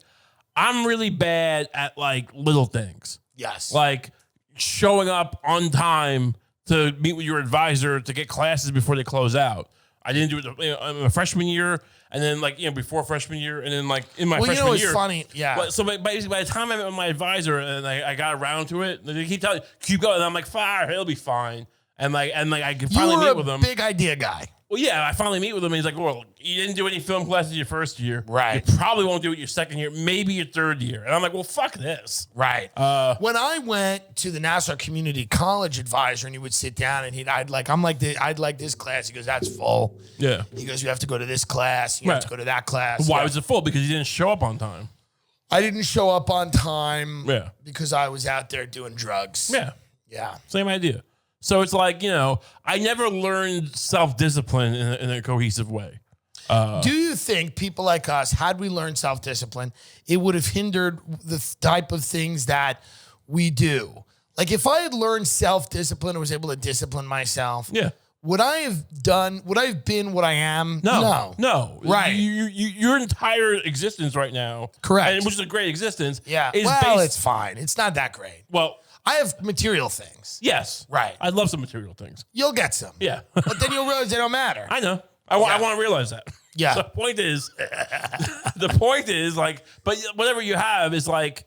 I'm really bad at like little things. Yes. Like showing up on time to meet with your advisor to get classes before they close out. I didn't do it in my freshman year, and then like before freshman year, and then like in my freshman year. It's funny, yeah. So basically, by the time I met with my advisor and I got around to it, they keep telling me, keep going, and I'm like, fire, it'll be fine. And I could finally meet with him. Big idea guy. Well, yeah, I finally meet with him, and he's like, well, you didn't do any film classes your first year. Right. You probably won't do it your second year, maybe your third year. And I'm like, well, fuck this. Right. When I went to the Nassau Community College advisor and he would sit down and I'd like this class. He goes, that's full. Yeah. He goes, you have to go to this class. You have to go to that class. Why was it full? Because you didn't show up on time. I didn't show up on time because I was out there doing drugs. Yeah. Yeah. Same idea. So it's like, I never learned self-discipline in a cohesive way. Do you think people like us, had we learned self-discipline, it would have hindered the type of things that we do? Like if I had learned self-discipline and was able to discipline myself, would I have been what I am? No. Right. Your entire existence right now, correct, which is a great existence. Yeah. It's fine. It's not that great. Well, I have material things. Yes. Right. I'd love some material things. You'll get some. Yeah. But then you'll realize they don't matter. I know. I want to realize that. Yeah. So the point is like, but whatever you have is like,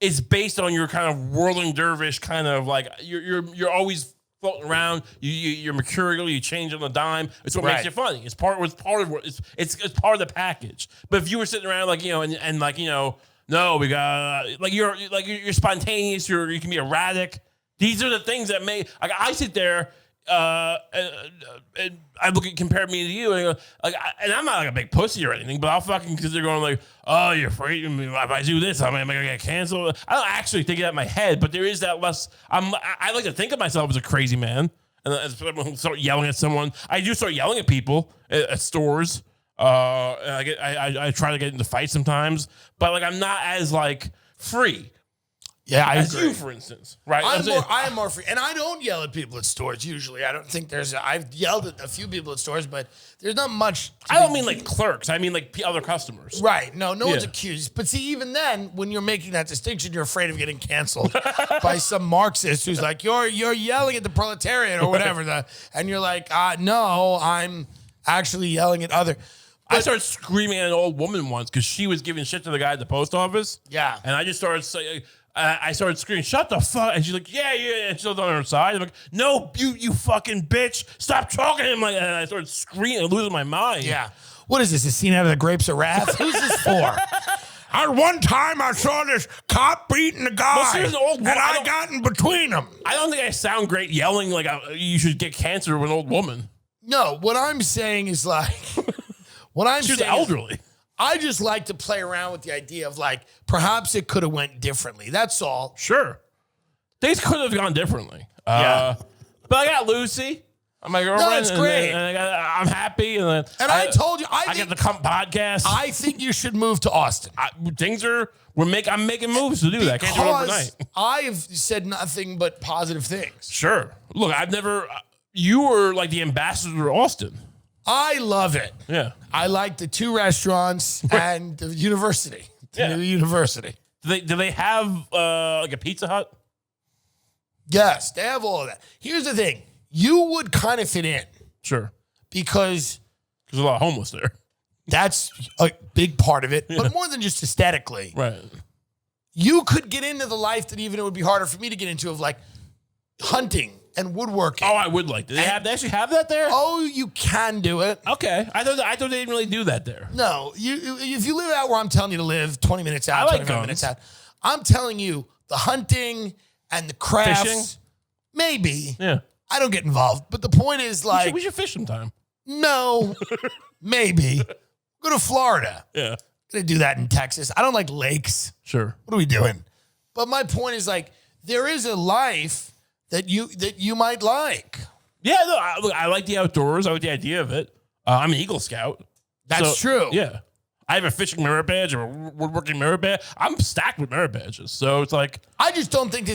it's based on your kind of whirling dervish kind of like, you're always floating around. You're mercurial. You change on a dime. It's what makes you funny. It's part of the package. But if you were sitting around like and like no, we got like you're spontaneous. You can be erratic. These are the things that make like I sit there. And I compare me to you, and and I'm not like a big pussy or anything, but I'll fucking because they're going like, oh, you're afraid if I do this, I'm gonna get canceled. I don't actually think that in my head, but there is that less. I like to think of myself as a crazy man, and I start yelling at someone. I do start yelling at people at stores. I try to get into fights sometimes, but like I'm not as like free. Yeah, I as agree. you, for instance, right? I am more free, and I don't yell at people at stores usually. I don't think I've yelled at a few people at stores, but there's not much. I don't mean like clerks. I mean like other customers. Right? No one's accused. But see, even then, when you're making that distinction, you're afraid of getting canceled by some Marxist who's like, you're yelling at the proletariat or whatever, and you're like, no, I'm actually yelling at other. I started screaming at an old woman once because she was giving shit to the guy at the post office. Yeah, and I just started saying. I started screaming, shut the fuck. And she's like, yeah. And she's on her side. I'm like, no, you fucking bitch. Stop talking to him. Like, and I started screaming and losing my mind. Yeah. What is this? A scene out of The Grapes of Wrath? Who's this for? At one time, I saw this cop beating a guy, and I got in between them. I don't think I sound great yelling like you should get cancer with an old woman. No, what I'm saying is like, She's elderly. I just like to play around with the idea of like, perhaps it could have went differently. That's all. Sure. Things could have gone differently. But I got Lucy. I'm my girlfriend. No, that's great. And I'm happy. And I told you, I get the Kump podcast. I think you should move to Austin. I'm making moves to do that. I can't do it overnight. I've said nothing but positive things. Sure. Look, you were like the ambassador of Austin. I love it. Yeah. I like the 2 restaurants and the university. The new university. Do they have like a Pizza Hut? Yes, they have all of that. Here's the thing. You would kind of fit in. Sure. Because there's a lot of homeless there. That's a big part of it. But more than just aesthetically. Right. You could get into the life that even it would be harder for me to get into of like hunting and woodworking. Oh, I would like that. They actually have that there? Oh, you can do it. Okay. I thought they didn't really do that there. No. If you live out where I'm telling you to live, 20 minutes out, 25 minutes out, I'm telling you the hunting and the crafts, fishing? Maybe. Yeah. I don't get involved. But the point is like... We should fish sometime. No. Maybe. Go to Florida. Yeah. Gonna do that in Texas. I don't like lakes. Sure. What are we doing? But my point is like, there is a life that you might like. Yeah, no, I like the outdoors. I like the idea of it. I'm an Eagle Scout. That's true. Yeah. I have a fishing merit badge or a woodworking merit badge. I'm stacked with merit badges. So it's like... I don't think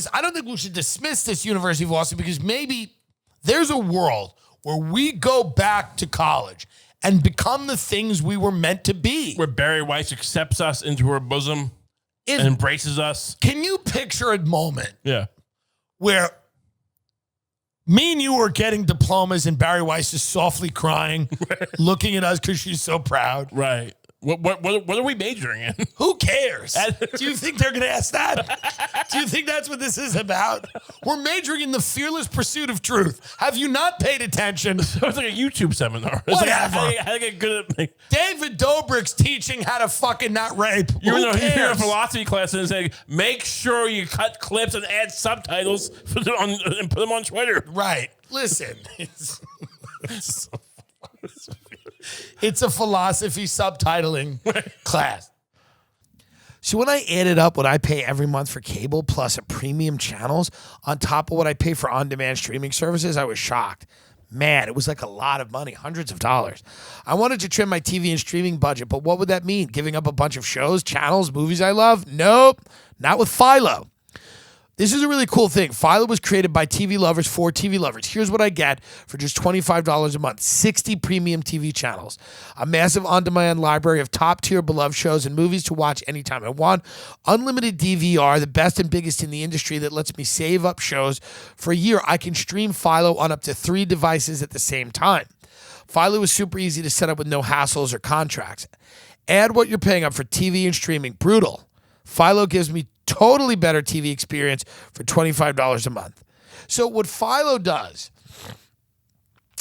we should dismiss this University of Austin because maybe there's a world where we go back to college and become the things we were meant to be. Where Barry Weiss accepts us into her bosom and embraces us. Can you picture a moment where me and you were getting diplomas and Barry Weiss is softly crying, looking at us because she's so proud? Right. What are we majoring in? Who cares? Do you think they're going to ask that? Do you think that's what this is about? We're majoring in the fearless pursuit of truth. Have you not paid attention? It was like a YouTube seminar. Whatever. How to get good at David Dobrik's teaching how to fucking not rape. You're in a philosophy class and saying, make sure you cut clips and add subtitles and put them on Twitter. Right. Listen. It's a philosophy subtitling class. So when I added up what I pay every month for cable plus a premium channels on top of what I pay for on-demand streaming services, I was shocked. Man, it was like a lot of money, hundreds of dollars. I wanted to trim my TV and streaming budget, but what would that mean? Giving up a bunch of shows, channels, movies I love? Nope, not with PHILO. This is a really cool thing. PHILO was created by TV lovers for TV lovers. Here's what I get for just $25 a month. 60 premium TV channels. A massive on-demand library of top-tier beloved shows and movies to watch anytime I want. Unlimited DVR, the best and biggest in the industry that lets me save up shows. For a year, I can stream PHILO on up to 3 devices at the same time. PHILO is super easy to set up with no hassles or contracts. Add what you're paying up for TV and streaming. Brutal. PHILO gives me totally better TV experience for $25 a month. So what PHILO does,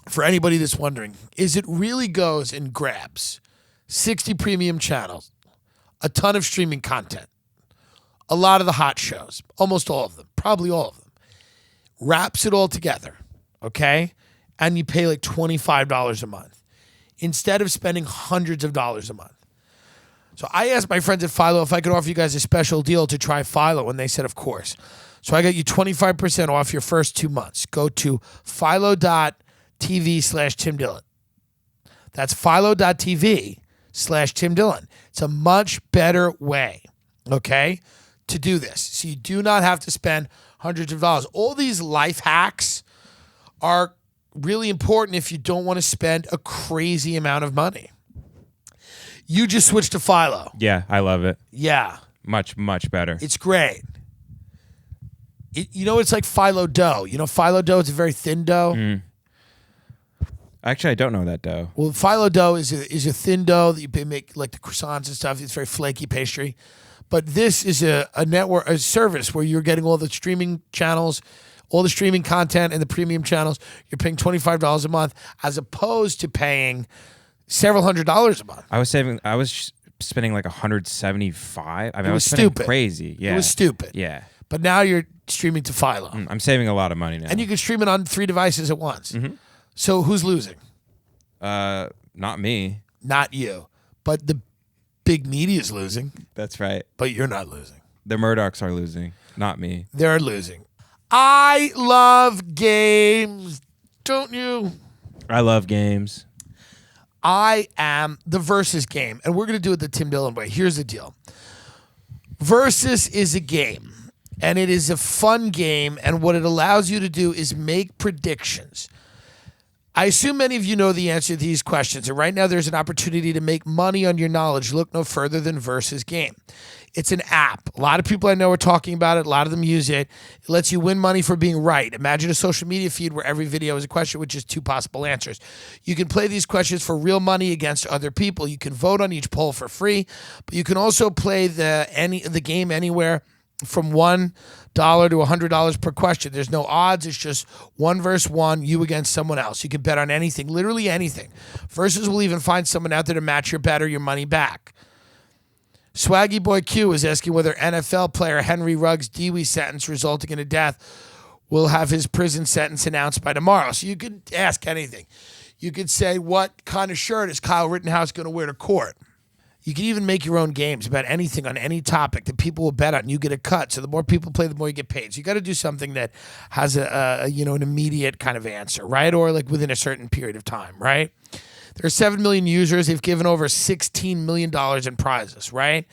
for anybody that's wondering, is it really goes and grabs 60 premium channels, a ton of streaming content, a lot of the hot shows, almost all of them, probably all of them, wraps it all together, okay? And you pay like $25 a month instead of spending hundreds of dollars a month. So I asked my friends at PHILO if I could offer you guys a special deal to try PHILO, and they said, of course. So I got you 25% off your first 2 months. Go to philo.tv/TimDillon. That's philo.tv/TimDillon. It's a much better way, okay, to do this. So you do not have to spend hundreds of dollars. All these life hacks are really important if you don't want to spend a crazy amount of money. You just switched to PHILO. Yeah, I love it. Yeah. Much, much better. It's great. It's like PHILO dough. You know PHILO dough? It's a very thin dough. Actually, I don't know that dough. Well, PHILO dough is a thin dough that you make like the croissants and stuff. It's very flaky pastry. But this is a service where you're getting all the streaming channels, all the streaming content and the premium channels. You're paying $25 a month as opposed to paying several $100s a month. I was spending like $175. I mean, It I was was spending stupid. crazy. Yeah. It was stupid. Yeah. But now you're streaming to PHILO. I'm saving a lot of money now. And you can stream it on 3 devices at once. So who's losing? Not me. Not you. But the big media's losing. That's right. But you're not losing. The Murdochs are losing, not me. They're losing. I love games. Don't you? I love games. I am the Versus game, and we're going to do it the Tim Dillon way. Here's the deal. Versus is a game, and it is a fun game, and what it allows you to do is make predictions. I assume many of you know the answer to these questions, and right now there's an opportunity to make money on your knowledge. Look no further than Versus Game. It's an app. A lot of people I know are talking about it. A lot of them use it. It lets you win money for being right. Imagine a social media feed where every video is a question with just 2 possible answers. You can play these questions for real money against other people. You can vote on each poll for free, but you can also play the game anywhere from $1 to $100 per question. There's no odds. It's just 1 versus 1, you against someone else. You can bet on anything, literally anything. Versus will even find someone out there to match your bet or your money back. Swaggy Boy Q is asking whether NFL player Henry Ruggs' DWI sentence resulting in a death will have his prison sentence announced by tomorrow. So you could ask anything. You could say, what kind of shirt is Kyle Rittenhouse going to wear to court? You can even make your own games about anything on any topic that people will bet on, and you get a cut. So the more people play, the more you get paid. So you got to do something that has an immediate kind of answer, right? Or like within a certain period of time, right? There are 7 million users. They've given over $16 million in prizes, right?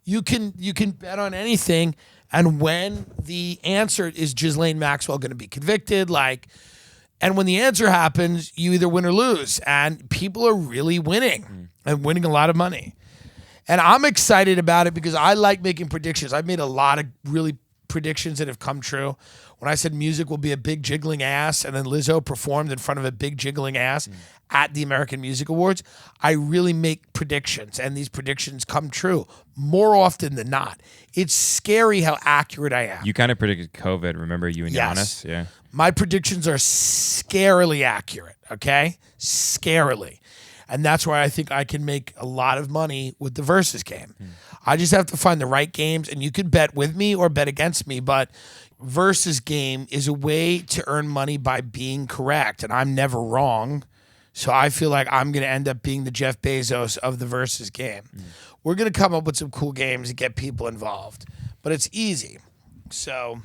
You can bet on anything, and when the answer is Ghislaine Maxwell going to be convicted, and when the answer happens, you either win or lose, and people are really winning and winning a lot of money. And I'm excited about it because I like making predictions. I've made a lot of really predictions that have come true. When I said music will be a big jiggling ass, and then Lizzo performed in front of a big jiggling ass at the American Music Awards, I really make predictions, and these predictions come true more often than not. It's scary how accurate I am. You kind of predicted COVID. Remember you and Yes. Giannis? Yeah. My predictions are scarily accurate, okay? Scarily. And that's why I think I can make a lot of money with the Versus game. I just have to find the right games, and you could bet with me or bet against me, but Versus game is a way to earn money by being correct, and I'm never wrong. So I feel like I'm going to end up being the Jeff Bezos of the Versus game. we're going to come up with some cool games and get people involved. But it's easy. So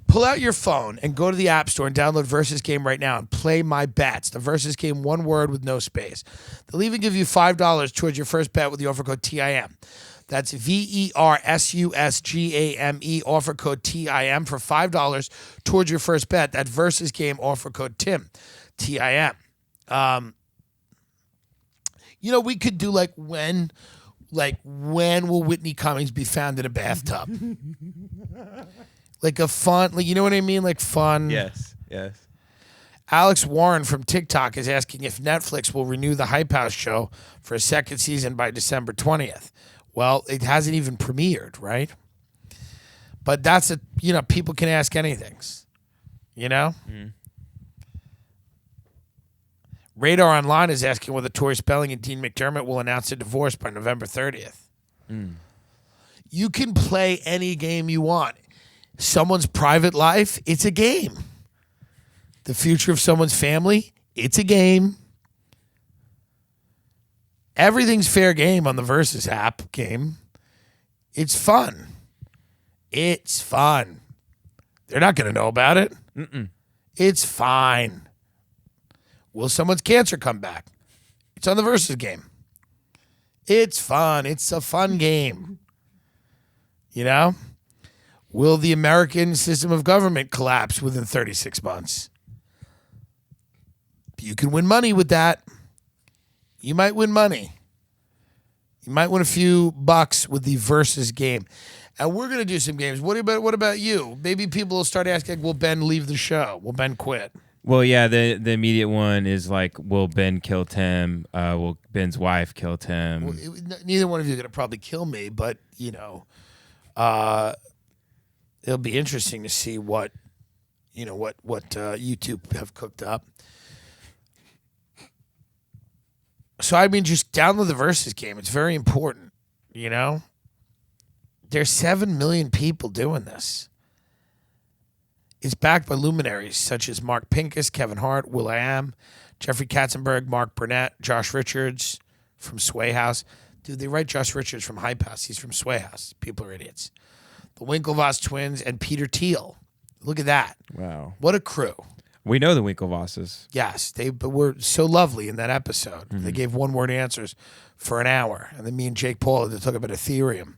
pull out your phone and go to the App Store and download Versus Game right now and play My Bets. The Versus Game, one word with no space. They'll even give you $5 towards your first bet with the offer code TIM. That's VERSUSGAME, offer code TIM for $5 towards your first bet. That Versus Game, offer code TIM, TIM. We could do when will Whitney Cummings be found in a bathtub? Like a fun, you know what I mean? Like fun. Yes. Alex Warren from TikTok is asking if Netflix will renew the Hype House show for a second season by December 20th. Well, it hasn't even premiered, right? But that's people can ask anything, Radar Online is asking whether Tori Spelling and Dean McDermott will announce a divorce by November 30th. You can play any game you want. Someone's private life, it's a game. The future of someone's family, it's a game. Everything's fair game on the Versus app game. It's fun. It's fun. They're not going to know about it. It's fine. Will someone's cancer come back? It's on the Versus game. It's fun. It's a fun game. Will the American system of government collapse within 36 months? You can win money with that. You might win money. You might win a few bucks with the Versus game. And we're going to do some games. What about you? Maybe people will start asking, will Ben leave the show? Will Ben quit? Well, yeah, the immediate one is will Ben kill Tim? Will Ben's wife kill Tim? Well, neither one of you are going to probably kill me, but, it'll be interesting to see what YouTube have cooked up. So, just download the Versus game. It's very important, There's 7 million people doing this. It's backed by luminaries such as Mark Pincus, Kevin Hart, will.i.am, Jeffrey Katzenberg, Mark Burnett, Josh Richards from Sway House. Dude, they write Josh Richards from Hype House. He's from Sway House. People are idiots. The Winklevoss twins and Peter Thiel. Look at that. Wow. What a crew. We know the Winklevosses. Yes, they were so lovely in that episode. They gave one-word answers for an hour. And then me and Jake Paul had to talk about Ethereum,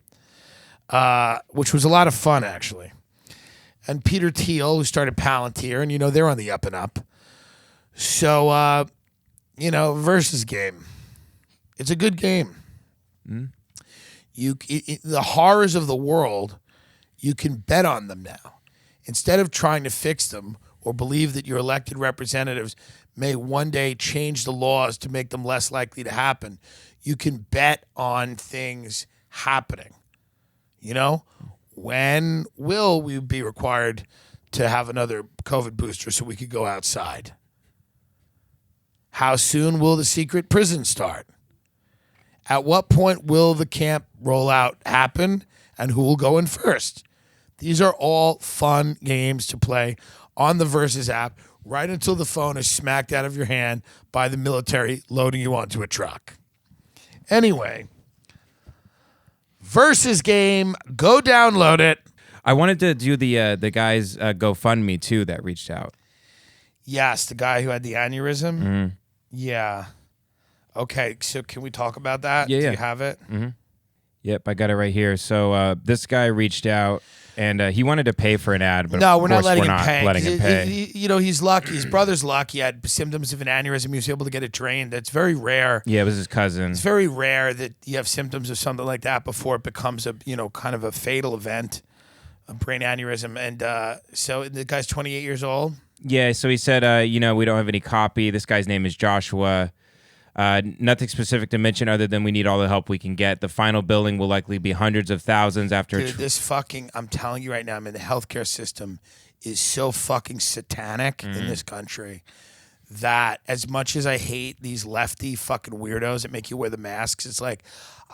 which was a lot of fun, actually. And Peter Thiel, who started Palantir, and, they're on the up and up. So, Versus game. It's a good game. The horrors of the world, you can bet on them now. Instead of trying to fix them or believe that your elected representatives may one day change the laws to make them less likely to happen, you can bet on things happening. When will we be required to have another COVID booster so we could go outside? How soon will the secret prison start? At what point will the camp rollout happen, and who will go in first? These are all fun games to play on the Versus app right until the phone is smacked out of your hand by the military loading you onto a truck. Anyway, Versus game, go download it. I wanted to do the guy's GoFundMe too that reached out. Yes, the guy who had the aneurysm. Mm-hmm. Yeah. Okay, so can we talk about that? Yeah. Do you have it? Mm-hmm. Yep, I got it right here. So this guy reached out, and he wanted to pay for an ad, but no, of we're not course letting we're him not pay. letting him pay. He's lucky. His brother's lucky. He had symptoms of an aneurysm. He was able to get it drained. It's very rare. Yeah, it was his cousin. It's very rare that you have symptoms of something like that before it becomes a kind of a fatal event, a brain aneurysm. And so the guy's 28 years old. Yeah, so he said, we don't have any copy. This guy's name is Joshua. Nothing specific to mention other than we need all the help we can get. The final billing will likely be hundreds of thousands after. Dude, I'm telling you right now, the healthcare system is so fucking satanic in this country that as much as I hate these lefty fucking weirdos that make you wear the masks, it's like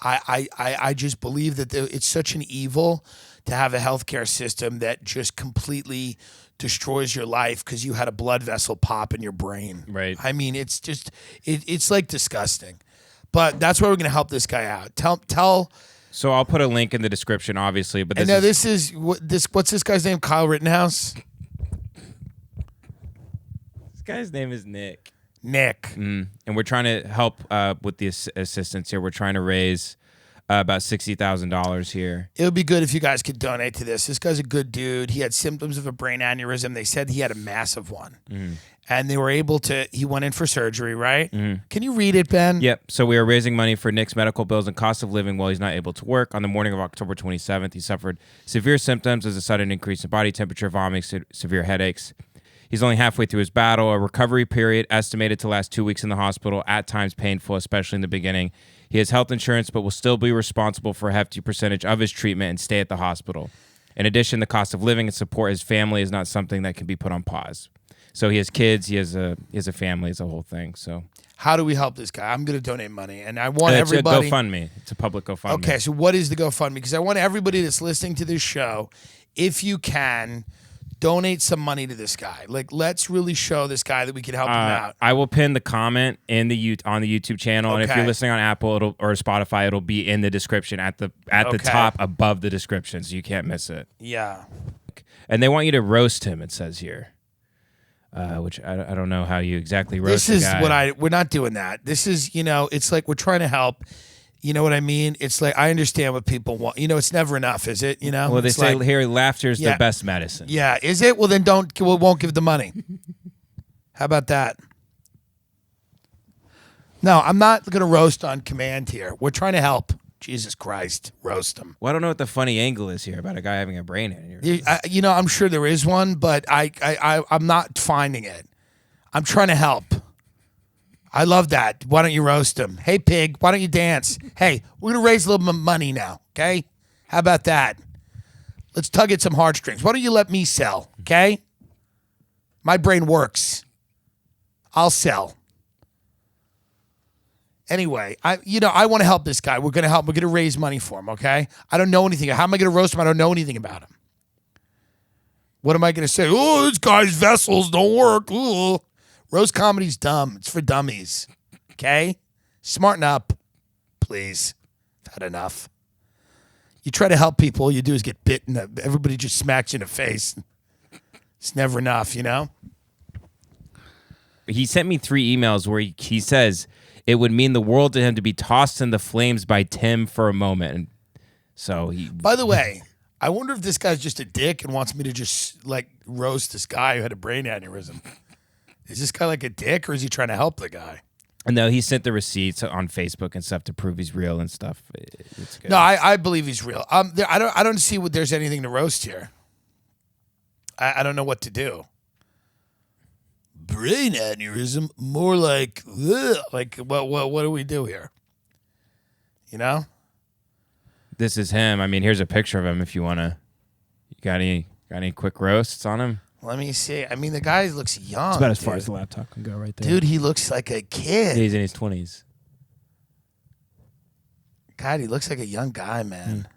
I just believe that it's such an evil to have a healthcare system that just completely destroys your life because you had a blood vessel pop in your brain. Right. It's just, it's like disgusting. But that's where we're going to help this guy out. Tell. So I'll put a link in the description, obviously. But What's this guy's name? Kyle Rittenhouse. This guy's name is Nick. And we're trying to help with the assistance here. We're trying to raise about $60,000 here. It would be good if you guys could donate to this. This guy's a good dude. He had symptoms of a brain aneurysm. They said he had a massive one. And they were able to, he went in for surgery, right? Can you read it, Ben? Yep. So we are raising money for Nick's medical bills and cost of living while he's not able to work. On the morning of October 27th, he suffered severe symptoms as a sudden increase in body temperature, vomiting, severe headaches. He's only halfway through his battle. A recovery period estimated to last 2 weeks in the hospital, at times painful, especially in the beginning. He has health insurance, but will still be responsible for a hefty percentage of his treatment and stay at the hospital. In addition, the cost of living and support his family is not something that can be put on pause. So he has kids, he has a family, it's a whole thing. So how do we help this guy? I'm going to donate money, and I want everybody. It's a GoFundMe. It's a public GoFundMe. Okay, so what is the GoFundMe? Because I want everybody that's listening to this show, if you can, donate some money to this guy. Like, let's really show this guy that we can help him out. I will pin the comment on the YouTube channel, and if you're listening on Apple or Spotify, it'll be in the description at the top above the description, so you can't miss it. Yeah. And they want you to roast him. It says here. Which I don't know how you exactly roast the guy. We're not doing that. This is, it's like we're trying to help. You know what I mean? It's like, I understand what people want. It's never enough, is it? Well, they say here, laughter is the best medicine. Yeah, is it? Well, then we won't give the money. How about that? No, I'm not going to roast on command here. We're trying to help. Jesus Christ, roast him. Well, I don't know what the funny angle is here about a guy having a brain aneurysm. I'm sure there is one, but I'm not finding it. I'm trying to help. I love that. Why don't you roast him? Hey, pig, why don't you dance? Hey, we're going to raise a little money now, okay? How about that? Let's tug at some heartstrings. Why don't you let me sell, okay? My brain works. I'll sell. Anyway, I want to help this guy. We're going to help. We're going to raise money for him, okay? I don't know anything. How am I going to roast him? I don't know anything about him. What am I going to say? Oh, this guy's vessels don't work. Ooh. Roast comedy's dumb. It's for dummies, okay? Smarten up, please. I've had enough. You try to help people, all you do is get bitten. Everybody just smacks you in the face. It's never enough, He sent me 3 emails where he says it would mean the world to him to be tossed in the flames by Tim for a moment. And so By the way, I wonder if this guy's just a dick and wants me to just roast this guy who had a brain aneurysm. Is this guy like a dick, or is he trying to help the guy? No, he sent the receipts on Facebook and stuff to prove he's real and stuff. It's good. No, I believe he's real. I don't see what there's anything to roast here. I don't know what to do. Brain aneurysm, more like what do we do here? This is him. I mean, here's a picture of him if you want to. You got any quick roasts on him? Let me see. I mean, the guy looks young. It's about as far as the laptop can go right there. Dude, he looks like a kid. He's in his 20s. God, he looks like a young guy, man.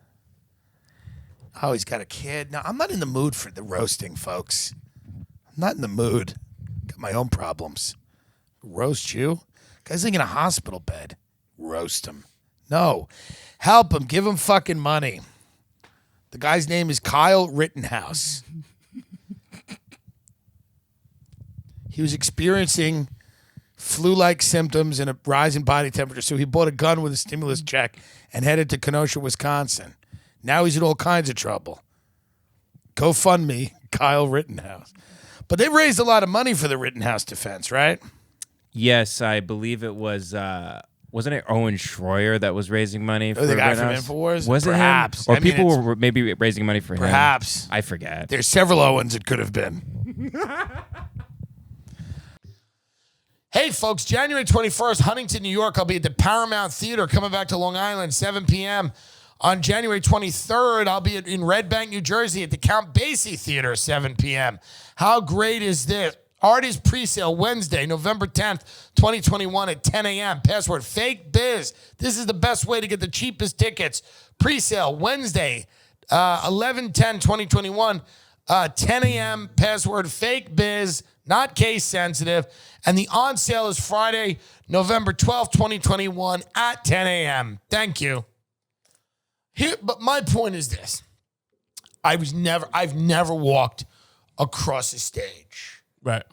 Oh, he's got a kid. No, I'm not in the mood for the roasting, folks. I'm not in the mood. Got my own problems. Roast you? Guy's like in a hospital bed. Roast him. No. Help him. Give him fucking money. The guy's name is Kyle Rittenhouse. He was experiencing flu-like symptoms and a rise in body temperature, so he bought a gun with a stimulus check and headed to Kenosha, Wisconsin. Now he's in all kinds of trouble. GoFundMe, Kyle Rittenhouse. But they raised a lot of money for the Rittenhouse defense, right? Yes, I believe it was. Wasn't it Owen Schroyer that was raising money for the guy from Rittenhouse? InfoWars? Was Perhaps. it him? Or people were maybe raising money for him? Perhaps. I forget. There's several Owens it could have been. Hey, folks, January 21st, Huntington, New York. I'll be at the Paramount Theater coming back to Long Island, 7 p.m. On January 23rd, I'll be in Red Bank, New Jersey at the Count Basie Theater, 7 p.m. How great is this? Artist presale Wednesday, November 10th, 2021 at 10 a.m. Password Fake Biz. This is the best way to get the cheapest tickets. Presale Wednesday, 11/10/2021, 10 a.m. Password Fake Biz. not case sensitive. And the on sale is Friday, November 12th, 2021 at 10 a.m. Thank you. But my point is this. I've never walked across a stage Right.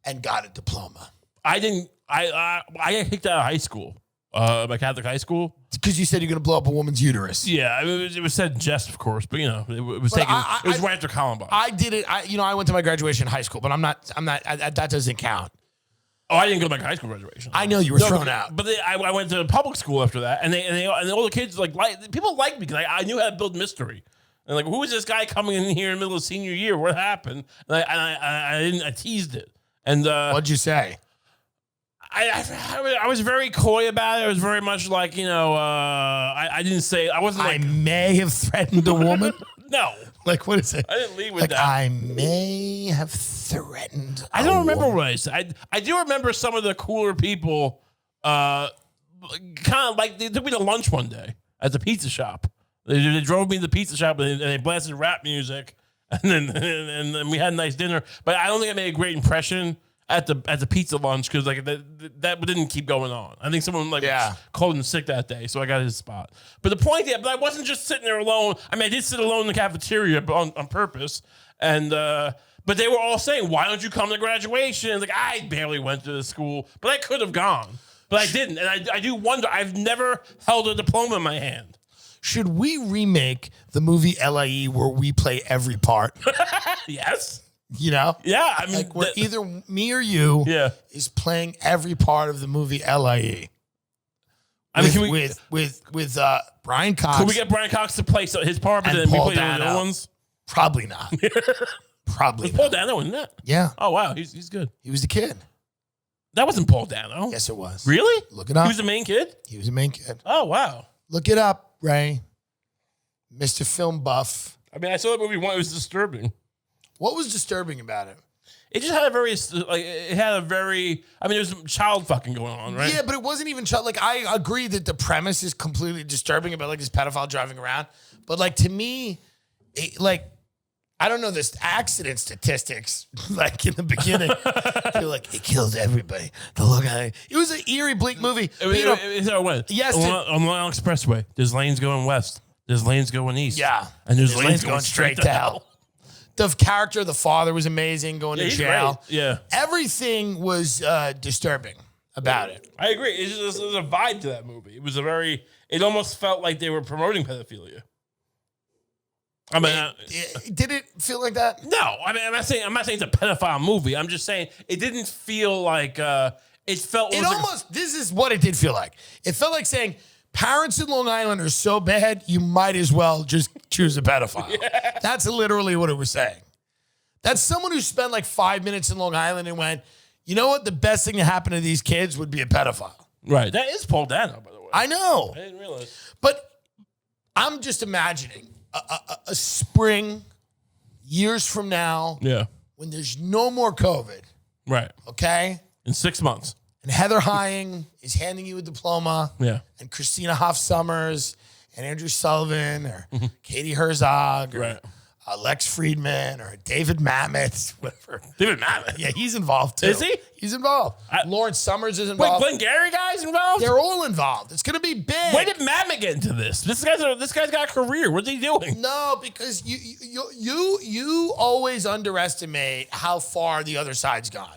and got a diploma. I didn't. I got kicked out of high school. My Catholic high school. Because you said you're going to blow up a woman's uterus. Yeah, I mean, it was said in jest, of course, but it was taken. It was right after Columbine. I did it. I went to my graduation in high school, but I'm not. That doesn't count. Oh, I didn't go to my high school graduation. I know you were thrown out. But I went to public school after that, and all the kids like people liked me because I knew how to build mystery. And like, who is this guy coming in here in the middle of senior year? What happened? And I teased it. And what'd you say? I was very coy about it. It was very much like, I didn't say, I wasn't like. I may have threatened a woman. No. Like, what is it? I didn't lead with like, that. I may have threatened I don't remember what I said. I do remember some of the cooler people kind of like, they took me to lunch one day at the pizza shop. They drove me to the pizza shop and they blasted rap music. And then we had a nice dinner. But I don't think I made a great impression at the pizza lunch because like that didn't keep going on. I think someone was called in sick that day, so I got his spot. But the point, but I wasn't just sitting there alone. I mean, I did sit alone in the cafeteria, but on purpose. And but they were all saying, "Why don't you come to graduation?" Like I barely went to the school, but I could have gone, but I didn't. And I do wonder. I've never held a diploma in my hand. Should we remake the movie LIE where we play every part? Yes. Yeah, I mean, like where either me or you is playing every part of the movie LIE. I mean, with Brian Cox. Could we get Brian Cox to play his part, but then we play the other ones? Probably not. Probably. Was Paul Dano in that? Yeah. Oh wow, he's good. He was the kid. That wasn't Paul Dano. Yes, it was. Really? Look it up. He was the main kid. He was the main kid. Oh wow. Look it up, Ray. Mr. Film Buff. I mean, I saw that movie once. It was disturbing. What was disturbing about it? It just had a very, there was some child fucking going on, right? Yeah, but it wasn't even child. Like, I agree that the premise is completely disturbing about like this pedophile driving around. But like, to me, I don't know this accident statistics, like in the beginning. You're like, it kills everybody. The look at it. It was an eerie, bleak movie. Yes. On the Long Expressway, there's lanes going west. There's lanes going east. Yeah. And there's lanes going straight to hell. The character of the father was amazing, going to jail. Great. Yeah. Everything was disturbing about it. I agree. There's a vibe to that movie. It was it almost felt like they were promoting pedophilia. I mean, did it feel like that? No. I mean, I'm not saying it's a pedophile movie. I'm just saying it didn't feel like it felt. This is what it did feel like. It felt like saying, parents in Long Island are so bad, you might as well just choose a pedophile. Yeah. That's literally what it was saying. That's someone who spent like 5 minutes in Long Island and went, you know what? The best thing to happen to these kids would be a pedophile. Right. That is Paul Dano, by the way. I know. I didn't realize. But I'm just imagining a spring, years from now, when there's no more COVID. Right. Okay? In 6 months. And Heather Hying is handing you a diploma. Yeah. And Christina Hoff Sommers and Andrew Sullivan or Katie Herzog or Lex Friedman or David Mamet, whatever. David Mamet? Yeah, he's involved too. Is he? He's involved. Lawrence Summers is involved. Wait, Glengarry guy's involved? They're all involved. It's going to be big. When did Mamet get into this? This guy's got a career. What's he doing? No, because you always underestimate how far the other side's gone.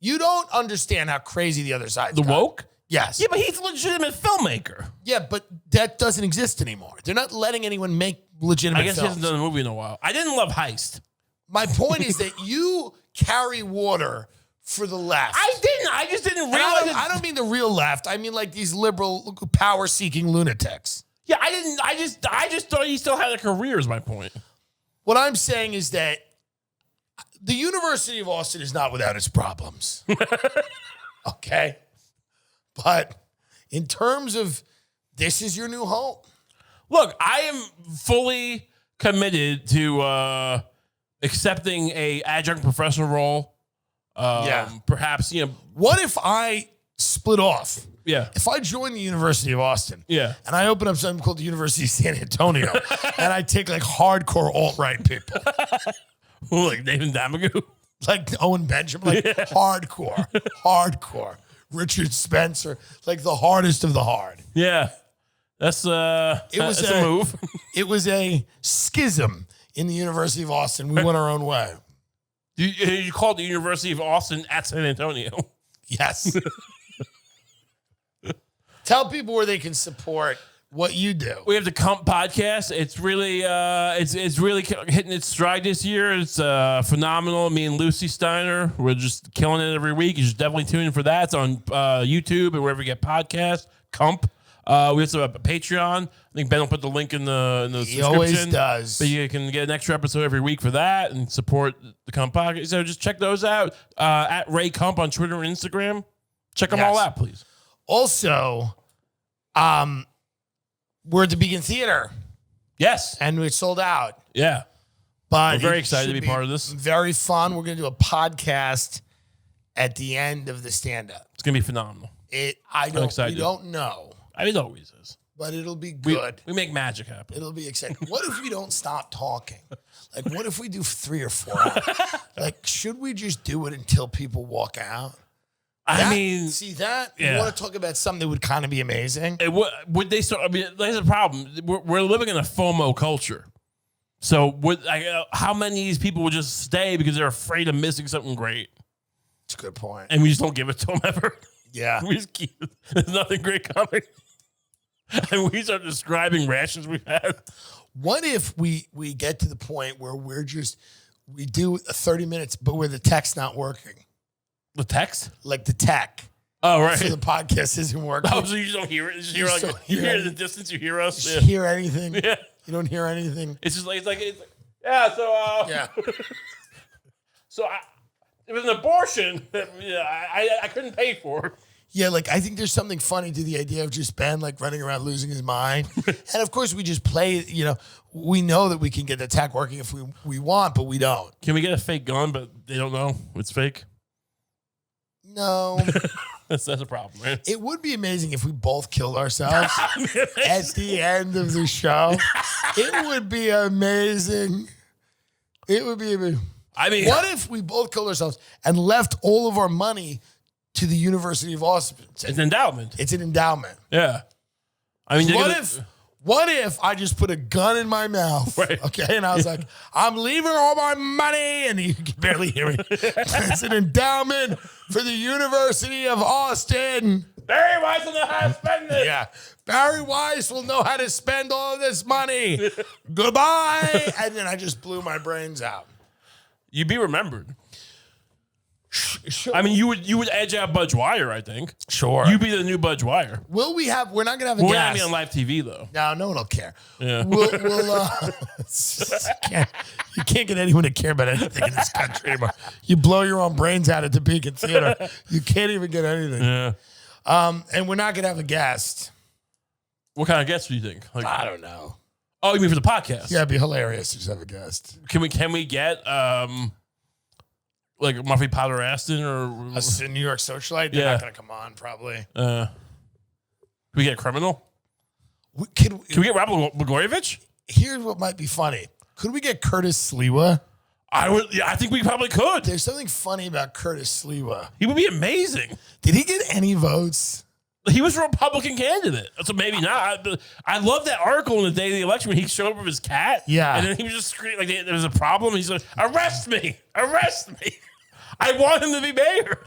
You don't understand how crazy the other side's gone. The woke? Yes. Yeah, but he's a legitimate filmmaker. Yeah, but that doesn't exist anymore. They're not letting anyone make legitimate films. I guess he hasn't done a movie in a while. I didn't love Heist. My point is that you carry water for the left. I didn't. I just didn't realize. I don't mean the real left. I mean like these liberal, power-seeking lunatics. Yeah, I didn't. I just thought he still had a career. Is my point. What I'm saying is that the University of Austin is not without its problems. Okay? But in terms of this is your new home. Look, I am fully committed to accepting a adjunct professor role. Perhaps, What if I split off? Yeah. If I join the University of Austin, and I open up something called the University of San Antonio, and I take like hardcore alt-right people. Like Nathan Damagoo? like Owen Benjamin, like hardcore. Richard Spencer, like the hardest of the hard. Yeah. That's a move. It was a schism in the University of Austin. We went our own way. You called the University of Austin at San Antonio. Yes. Tell people where they can support what you do. We have the Kump podcast. It's really it's really hitting its stride this year. It's phenomenal. Me and Lucy Steiner, we're just killing it every week. You should definitely tune in for that. It's on YouTube and wherever you get podcasts. Kump. We also have a Patreon. I think Ben will put the link in the He description. always does. But you can get an extra episode every week for that and support the Kump podcast. So just check those out. At Ray Kump on Twitter and Instagram. Check them all out, please. Also, we're at the Beacon Theater. Yes. And we sold out. Yeah. But we're very excited to be part of this. Very fun. We're going to do a podcast at the end of the stand-up. It's going to be phenomenal. We don't know. I mean, it always is. But it'll be good. We make magic happen. It'll be exciting. What if we don't stop talking? Like, what if we do 3 or 4 hours? Like, should we just do it until people walk out? See that? Yeah. You want to talk about something that would kind of be amazing? Would they start? I mean, there's a problem. We're living in a FOMO culture. So, how many of these people would just stay because they're afraid of missing something great? That's a good point. And we just don't give it to them ever. Yeah. We just keep, there's nothing great coming. And we start describing rations we've had. What if we get to the point where we do 30 minutes, but where the tech's not working? The text? Like the tech. Oh, right. So the podcast isn't working. Oh, so you just don't hear it? You hear in the distance, you hear us? You just hear anything? Yeah. You don't hear anything? It's just like, yeah, so, yeah. So it was an abortion that I couldn't pay for. Yeah, like I think there's something funny to the idea of just Ben like running around losing his mind. And of course we just play, we know that we can get the tech working if we want, but we don't. Can we get a fake gun, but they don't know it's fake? No. That's a problem, right? It would be amazing if we both killed ourselves at the end of the show. It would be amazing. It would be amazing. I mean, what if we both killed ourselves and left all of our money to the University of Austin? It's an endowment. It's an endowment. Yeah. I mean, what if I just put a gun in my mouth? Right. Okay. And I was like, I'm leaving all my money. And you can barely hear me. It's an endowment for the University of Austin. Barry Weiss will know how to spend it. Yeah. Barry Weiss will know how to spend all of this money. Goodbye. And then I just blew my brains out. You'd be remembered. Sure. I mean, you would edge out Bud Dwyer, I think. Sure. You'd be the new Bud Dwyer. We're not going to have a We're guest. not be on live TV, though. No one will care. Yeah. You can't get anyone to care about anything in this country anymore. You blow your own brains out at the Beacon Theater. You can't even get anything. Yeah. And we're not going to have a guest. What kind of guest do you think? Like, I don't know. Oh, you mean for the podcast? Yeah, it'd be hilarious to just have a guest. Can we get like Muffy Powder Aston or A New York socialite? They're not going to come on, probably. Can we get a criminal? Can we get Rob Blagojevich? Here's what might be funny. Could we get Curtis Sliwa? I think we probably could. There's something funny about Curtis Sliwa. He would be amazing. Did he get any votes? He was a Republican candidate, so maybe not. I love that article in the day of the election when he showed up with his cat. Yeah. And then he was just screaming like there was a problem. He's like, arrest me. I want him to be mayor.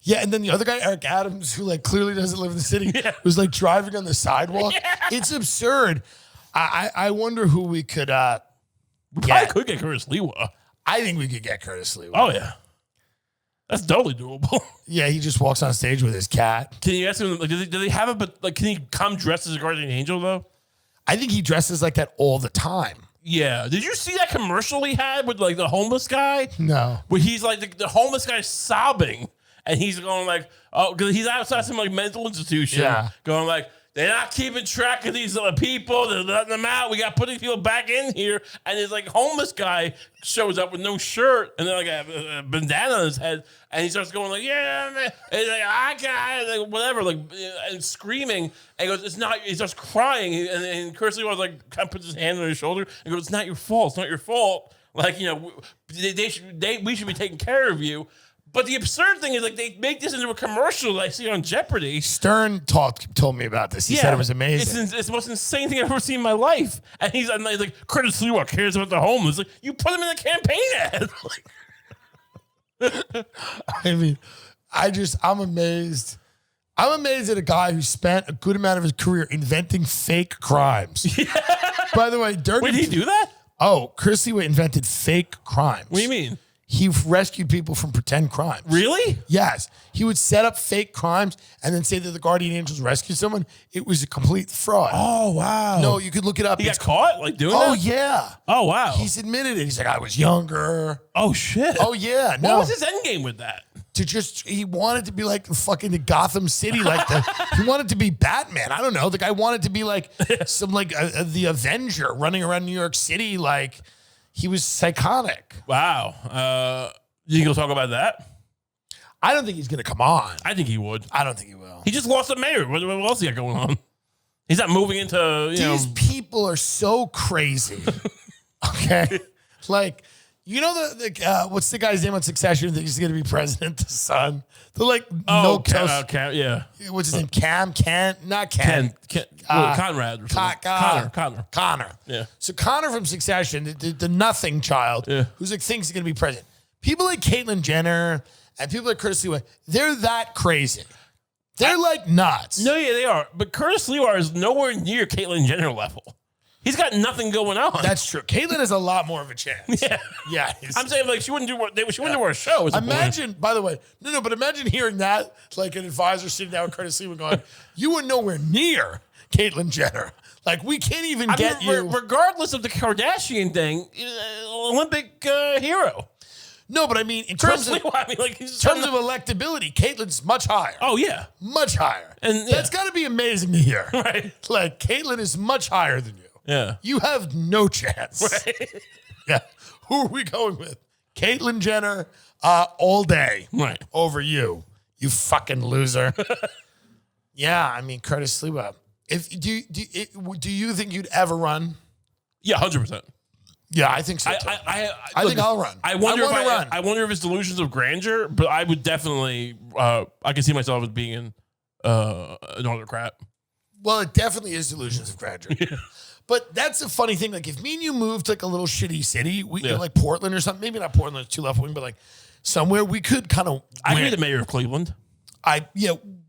Yeah, and then the other guy, Eric Adams, who like clearly doesn't live in the city, was like driving on the sidewalk. Yeah. It's absurd. I wonder who we could we probably could get Curtis Sliwa. I think we could get Curtis Sliwa. Oh, yeah. That's totally doable. Yeah, he just walks on stage with his cat. Can you ask him, like, do they have it, but like, can he come dressed as a guardian angel, though? I think he dresses like that all the time. Yeah. Did you see that commercial he had with like the homeless guy? No. Where he's like, the homeless guy's sobbing. And he's going like, oh, because he's outside some like mental institution. Yeah. Going like, they're not keeping track of these people. They're letting them out. We got putting people back in here. And this like homeless guy shows up with no shirt and then like a bandana on his head. And he starts going like, yeah, man. And he's like, I got it. Like, whatever. Like, and screaming. And he goes, it's not, he starts crying. And Curtis was like, kind of puts his hand on his shoulder and goes, it's not your fault. It's not your fault. Like, we should be taking care of you. But the absurd thing is, like, they make this into a commercial I see on Jeopardy. Stern told me about this. He said it was amazing. It's the most insane thing I've ever seen in my life. And he's like, Curtis Lewa cares about the homeless. Like, you put him in a campaign ad. I mean, I'm amazed. I'm amazed at a guy who spent a good amount of his career inventing fake crimes. Yeah. By the way, Dirty. Wait, did he do that? Oh, Chris Lewa invented fake crimes. What do you mean? He rescued people from pretend crimes. Really? Yes. He would set up fake crimes and then say that the Guardian Angels rescued someone. It was a complete fraud. Oh, wow. No, you could look it up. He got caught doing that? Oh, yeah. Oh, wow. He's admitted it. He's like, I was younger. Oh, shit. Oh, yeah. No. What was his end game with that? He wanted to be like fucking the Gotham City, he wanted to be Batman. I don't know. The guy wanted to be like the Avenger running around New York City. Like, he was psychotic. Wow. You think he'll talk about that? I don't think he's going to come on. I think he would. I don't think he will. He just lost a mayor. What else he got going on? He's not moving into, These people are so crazy. Okay? Like, you know what's the guy's name on Succession that he's going to be president? The son. They're like yeah. What's his name? Not Cam. Conrad. Connor. Yeah. So Connor from Succession, the nothing child, who's like thinks he's going to be president. People like Caitlyn Jenner and people like Curtis Lewa, they're that crazy. They're like nuts. No, yeah, they are. But Curtis Lewa is nowhere near Caitlyn Jenner level. He's got nothing going on. That's true. Caitlyn has a lot more of a chance. Yeah. Yeah. I'm saying, like, she wouldn't do our show. Imagine, by the way, but imagine hearing that, like an advisor sitting down with Curtis Lewa going, you were nowhere near Caitlyn Jenner. Like, we can't even get you. Regardless of the Kardashian thing, Olympic hero. No, but I mean, in terms of electability, Caitlyn's much higher. Oh, yeah. Much higher. And that's got to be amazing to hear. Right. Like, Caitlyn is much higher than you. Yeah. You have no chance. Right. Yeah. Who are we going with? Caitlyn Jenner all day. Right. Over you. You fucking loser. Yeah, I mean, Curtis Lewa. Do you think you'd ever run? Yeah, 100%. Yeah, I think so too. I think I'll run. I wonder if it's delusions of grandeur, but I would definitely. I can see myself as being an autocrat. Well, it definitely is delusions of grandeur. Yeah. But that's a funny thing. Like, if me and you moved to like a little shitty city, like Portland or something, maybe not Portland, it's too left wing, but like somewhere we could kind of. I could be the mayor of Cleveland.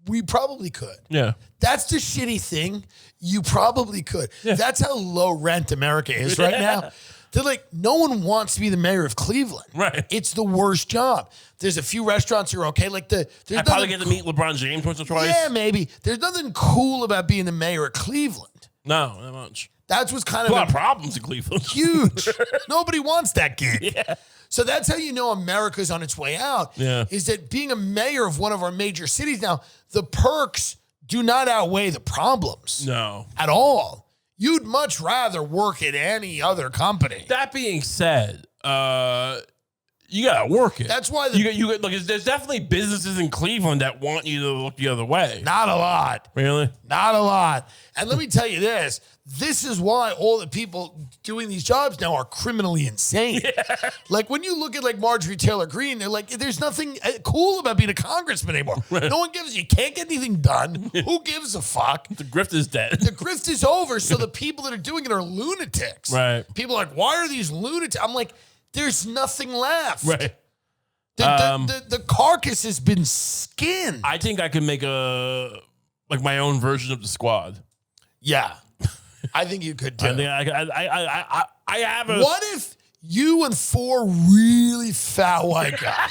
We probably could. Yeah. That's the shitty thing. You probably could. Yeah. That's how low rent America is right now. They're like, no one wants to be the mayor of Cleveland. Right. It's the worst job. There's a few restaurants that are okay. Like I probably get to meet LeBron James once or twice. Yeah, maybe. There's nothing cool about being the mayor of Cleveland. No, not much. That's what's kind of a lot of problems in Cleveland. Huge. Nobody wants that gig. Yeah. So that's how you know America's on its way out. Yeah. Is that being a mayor of one of our major cities now, the perks do not outweigh the problems. No. At all. You'd much rather work at any other company. That being said, you gotta work it. That's why look. There's definitely businesses in Cleveland that want you to look the other way. Not a lot. Really? Not a lot. And let me tell you this. This is why all the people doing these jobs now are criminally insane. Yeah. Like when you look at like Marjorie Taylor Greene, they're like, there's nothing cool about being a congressman anymore. Right. No one gives you can't get anything done. Who gives a fuck? The grift is dead. The grift is over. So the people that are doing it are lunatics. Right. People are like, why are these lunatics? I'm like, there's nothing left. Right. The carcass has been skinned. I think I can make my own version of the squad. Yeah. I think you could too. I think I have a. What if you and 4 really fat white guys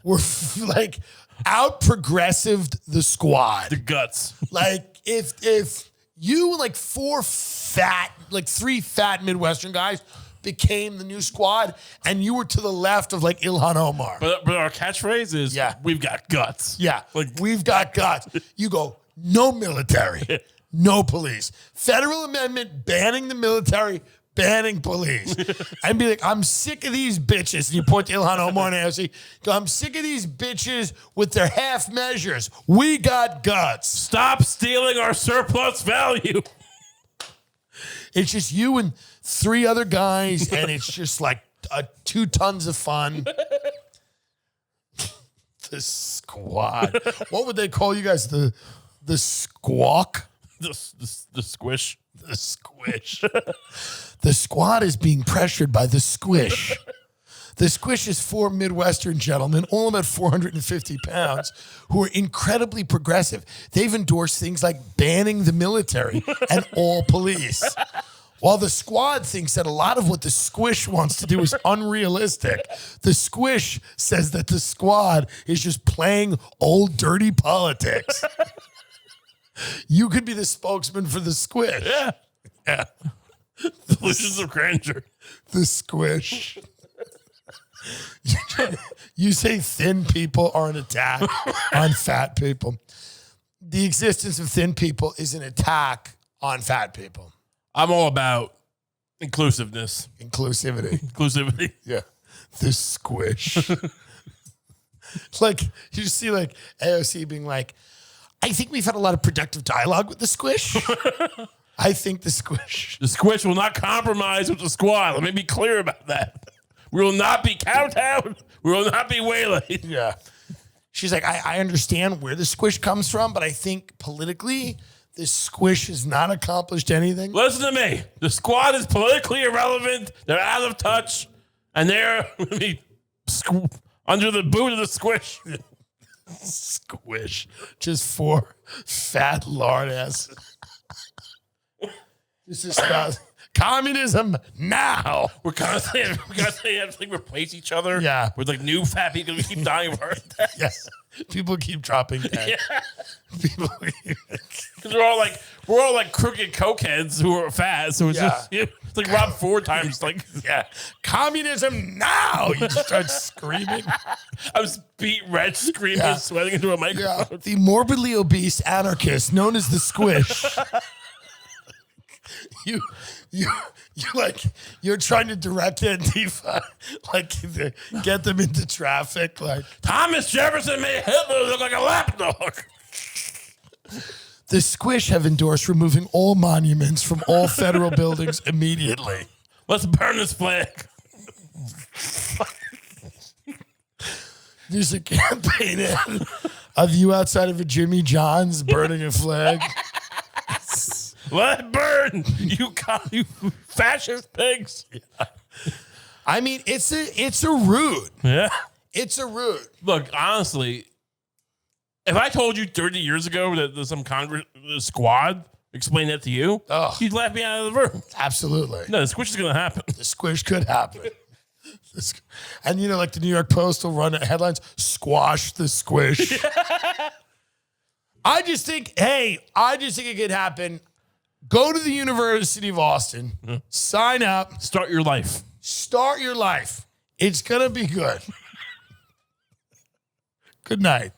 were like out progressived the squad? The guts. Like if you and like 3 fat Midwestern guys became the new squad and you were to the left of like Ilhan Omar. But our catchphrase is we've got guts. Yeah. Like we've got guts. You go, no military. No police. Federal amendment banning the military, banning police. And be like, I'm sick of these bitches. And you point to Ilhan Omar and AOC. Go, I'm sick of these bitches with their half measures. We got guts. Stop stealing our surplus value. It's just you and 3 other guys, and it's just like 2 tons of fun. The squad. What would they call you guys? The squawk? The squish. The squish. The squad is being pressured by the squish. The squish is 4 Midwestern gentlemen, all about 450 pounds, who are incredibly progressive. They've endorsed things like banning the military and all police. While the squad thinks that a lot of what the squish wants to do is unrealistic, the squish says that the squad is just playing old dirty politics. You could be the spokesman for the squish. Yeah. Yeah. Delusions of grandeur. The squish. You say thin people are an attack on fat people. The existence of thin people is an attack on fat people. I'm all about inclusiveness. Inclusivity. Yeah. The squish. Like, you see like AOC being like, I think we've had a lot of productive dialogue with the squish. I think the squish. The squish will not compromise with the squad. Let me be clear about that. We will not be cowtown. We will not be waylaid. Yeah. She's like, I understand where the squish comes from, but I think politically, this squish has not accomplished anything. Listen to me. The squad is politically irrelevant. They're out of touch. And they're under the boot of the squish. Squish. Just 4 fat lard asses. This is communism now. We're constantly have to replace each other. Yeah. With like new fat people. We keep dying of heart attacks. Yes. People keep dropping dead. Yeah. People Because we're all like crooked cokeheads who are fat. So it's just it's like Rob Ford times like communism now. You just start screaming. I was beat red, screaming, sweating into a microphone. Yeah. The morbidly obese anarchist known as the squish. You're trying to direct Antifa, like get them into traffic. Like Thomas Jefferson made Hitler look like a lapdog. The squish have endorsed removing all monuments from all federal buildings immediately. Let's burn this flag. There's a campaign ad of you outside of a Jimmy John's burning a flag. Let it burn, you fascist pigs. Yeah. I mean, it's a root. Yeah. It's a root. Look, honestly, if I told you 30 years ago that there's some Congress squad explained that to you, you'd laugh me out of the room. Absolutely. No, the squish is going to happen. The squish could happen. And, like the New York Post will run headlines, squash the squish. I just think it could happen. Go to the University of Austin, sign up. Start your life. It's going to be good. Good night.